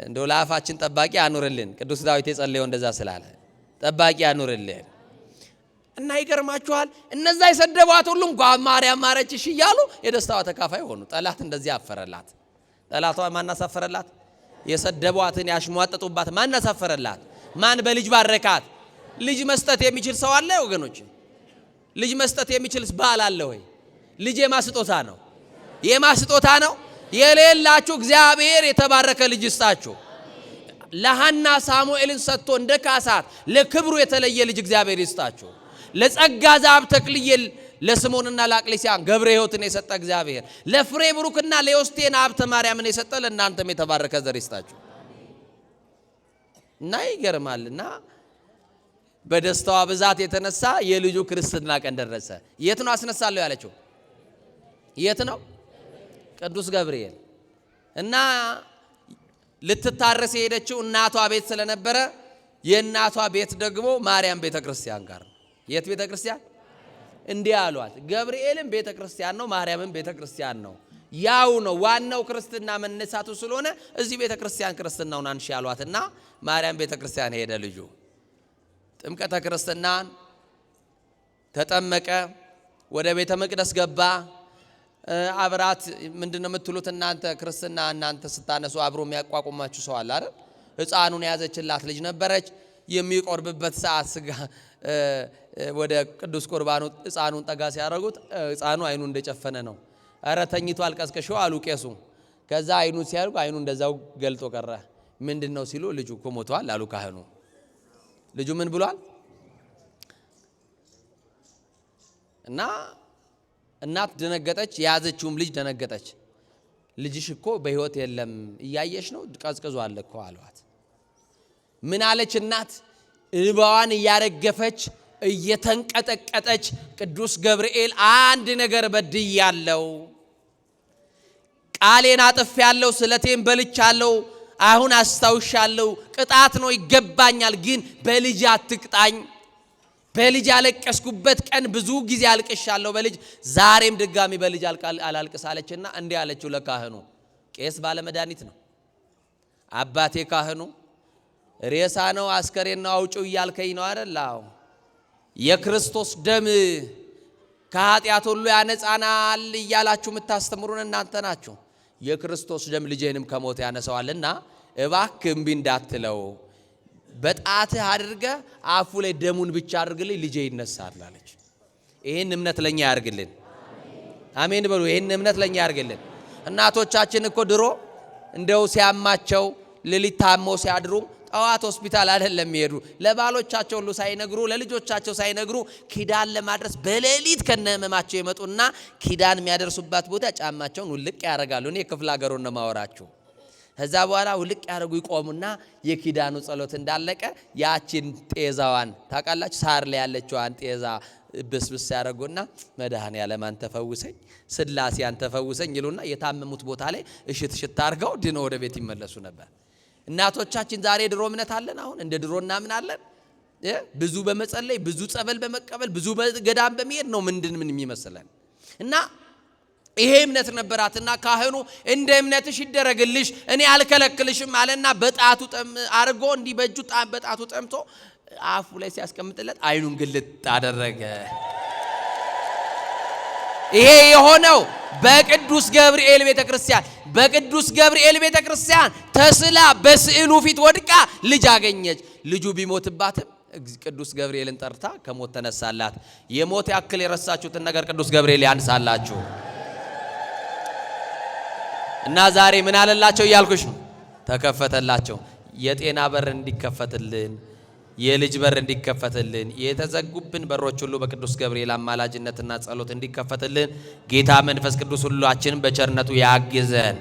እንደው ለአፋችን ጠባቂ አኑርልን። ቅዱስ ዳዊት የጸለየው እንደዛ ስላለ ጠባቂ አኑርልን። እና ይገርማችኋል እነዛ የሰደቧት ሁሉ እንኳን ማርያም ማረችሽ እያሉ የደስታዋ ተካፋይ ሆኑ። ጠላት እንደዚህ አፈረላት። ጠላቷ ማን አሳፈረላት? የሰደቧትን ያሽሟጠጡባት ማን አሳፈረላት? ማን በልጅ ባረካት? ልጅ መስጠት የሚችል ሰው አለ ወገኖች? ልጅ መስጠት የሚችል ባል አለ ወይ? ልጅ የማስጦታ ነው። የማስጦታ ነው። የሌላችሁ እግዚአብሔር የተባረከ ልጅ ይስጣችሁ። ለሐና ሳሙኤልን ሰጥቶ እንደ ካሳት ለክብሩ የተለየ ልጅ እግዚአብሔር ይስጣችሁ። ለጸጋ ዘአብ ተክልዬ ለስምዖንና ለአቅሌስያን ገብረ ሕይወትን የሰጠ እግዚአብሔር ለፍሬ ብሩክና ለዮስቴና ሀብተ ማርያምን የሰጠ ለእናንተም የተባረከ ዘር ይስጣችሁ። እና ይገርማልና በደስታዋ ብዛት የተነሳ የልጁ ክርስትና ቀን ደረሰ። የት ነው አስነሳለሁ ያለችው? የት ነው? ቅዱስ ገብርኤል። እና ልትታረስ የሄደችው እናቷ ቤት ስለነበረ የእናቷ ቤት ደግሞ ማርያም ቤተክርስቲያን ጋር ነው። የት ቤተክርስቲያን? እንዲህ አሏት፣ ገብርኤልም ቤተክርስቲያን ነው፣ ማርያምም ቤተክርስቲያን ነው። ያው ነው ዋናው ክርስትና መነሳቱ ስለሆነ እዚህ ቤተክርስቲያን ክርስትናውን አንሺ ያሏትና ማርያም ቤተክርስቲያን ሄደ ልጁ። ጥምቀተ ክርስትናን ተጠመቀ፣ ወደ ቤተ መቅደስ ገባ። አብራት ምንድነው የምትሉት እናንተ? ክርስትና እናንተ ስታነሱ አብሮ የሚያቋቁማችሁ ሰው አለ አይደል? ሕፃኑን ያዘችላት ልጅ ነበረች። የሚቆርብበት ሰዓት ስጋ ወደ ቅዱስ ቁርባኑ ሕፃኑን ጠጋ ሲያደርጉት ሕፃኑ አይኑ እንደጨፈነ ነው። አረ ተኝቷል ቀስቀሽው አሉ ቄሱ። ከዛ አይኑ ሲያርጉ አይኑ እንደዛው ገልጦ ቀረ። ምንድነው ሲሉ ልጁ እኮ ሞቷል አሉ ካህኑ። ልጁ ምን ብሏል? እና እናት ደነገጠች፣ የያዘችውም ልጅ ደነገጠች። ልጅሽ እኮ በሕይወት የለም እያየሽ ነው ቀዝቅዟል እኮ አሏት። ምን አለች እናት? እንባዋን እያረገፈች እየተንቀጠቀጠች ቅዱስ ገብርኤል አንድ ነገር በድያለሁ፣ ቃሌን አጥፌያለሁ፣ ስለቴን በልቻለሁ፣ አሁን አስታውሻለሁ፣ ቅጣት ነው ይገባኛል፣ ግን በልጅ አትቅጣኝ። በልጅ ያለቀስኩበት ቀን ብዙ ጊዜ አልቅሻለሁ በልጅ፣ ዛሬም ድጋሚ በልጅ አላልቅስ አለችና እንዲህ አለችው ለካህኑ። ቄስ ባለ መድኃኒት ነው አባቴ ካህኑ። ሬሳ ነው አስከሬን ነው አውጪው እያልከኝ ነው አይደል? አዎ የክርስቶስ ደም ከኃጢአት ሁሉ ያነጻናል እያላችሁ የምታስተምሩን እናንተ ናችሁ። የክርስቶስ ደም ልጄንም ከሞት ያነሳዋልና እባክህ እምቢ እንዳትለው፣ በጣትህ አድርገህ አፉ ላይ ደሙን ብቻ አድርግልኝ ልጄ ይነሳል አለች። ይህን እምነት ለኛ ያርግልን። አሜን በሉ። ይህን እምነት ለኛ ያርግልን። እናቶቻችን እኮ ድሮ እንደው ሲያማቸው ሌሊት ታመው ሲያድሩ ጠዋት ሆስፒታል አይደለም የሚሄዱ፣ ለባሎቻቸው ሁሉ ሳይነግሩ ለልጆቻቸው ሳይነግሩ ኪዳን ለማድረስ በሌሊት ከነህመማቸው ይመጡና ኪዳን የሚያደርሱባት ቦታ ጫማቸውን ውልቅ ያደርጋሉ። እኔ ክፍለ ሀገሩን ነው ማወራችሁ። ከዛ በኋላ ውልቅ ያደርጉ ይቆሙና የኪዳኑ ጸሎት እንዳለቀ ያቺን ጤዛዋን ታውቃላችሁ፣ ሳር ላይ ያለችዋን ጤዛ ብስብስ ያደርጉና መድኃኔዓለም አንተ ፈውሰኝ፣ ስላሴ አንተ ፈውሰኝ ይሉና የታመሙት ቦታ ላይ እሽት እሽት አድርገው ድነው ወደ ቤት ይመለሱ ነበር። እናቶቻችን ዛሬ ድሮ እምነት አለን? አሁን እንደ ድሮ እናምናለን? ብዙ በመጸለይ ብዙ ጸበል በመቀበል ብዙ ገዳም በመሄድ ነው ምን የሚመስለን? እና ይሄ እምነት ነበራትና ካህኑ እንደ እምነትሽ ይደረግልሽ እኔ አልከለክልሽም አለና በጣቱ አርጎ እንዲህ በእጁ በጣቱ ጠምቶ አፉ ላይ ሲያስቀምጥለት አይኑን ግልጥ አደረገ። ይሄ የሆነው በቅዱስ ገብርኤል ቤተክርስቲያን፣ በቅዱስ ገብርኤል ቤተክርስቲያን ተስላ በስዕሉ ፊት ወድቃ ልጅ አገኘች። ልጁ ቢሞትባትም ቅዱስ ገብርኤልን ጠርታ ከሞት ተነሳላት። የሞት ያክል የረሳችሁትን ነገር ቅዱስ ገብርኤል ያንሳላችሁ። እና ዛሬ ምን አለላቸው እያልኩሽ ነው? ተከፈተላቸው። የጤና በር እንዲከፈትልን፣ የልጅ በር እንዲከፈትልን፣ የተዘጉብን በሮች ሁሉ በቅዱስ ገብርኤል አማላጅነትና ጸሎት እንዲከፈትልን ጌታ መንፈስ ቅዱስ ሁላችንን በቸርነቱ ያግዘን።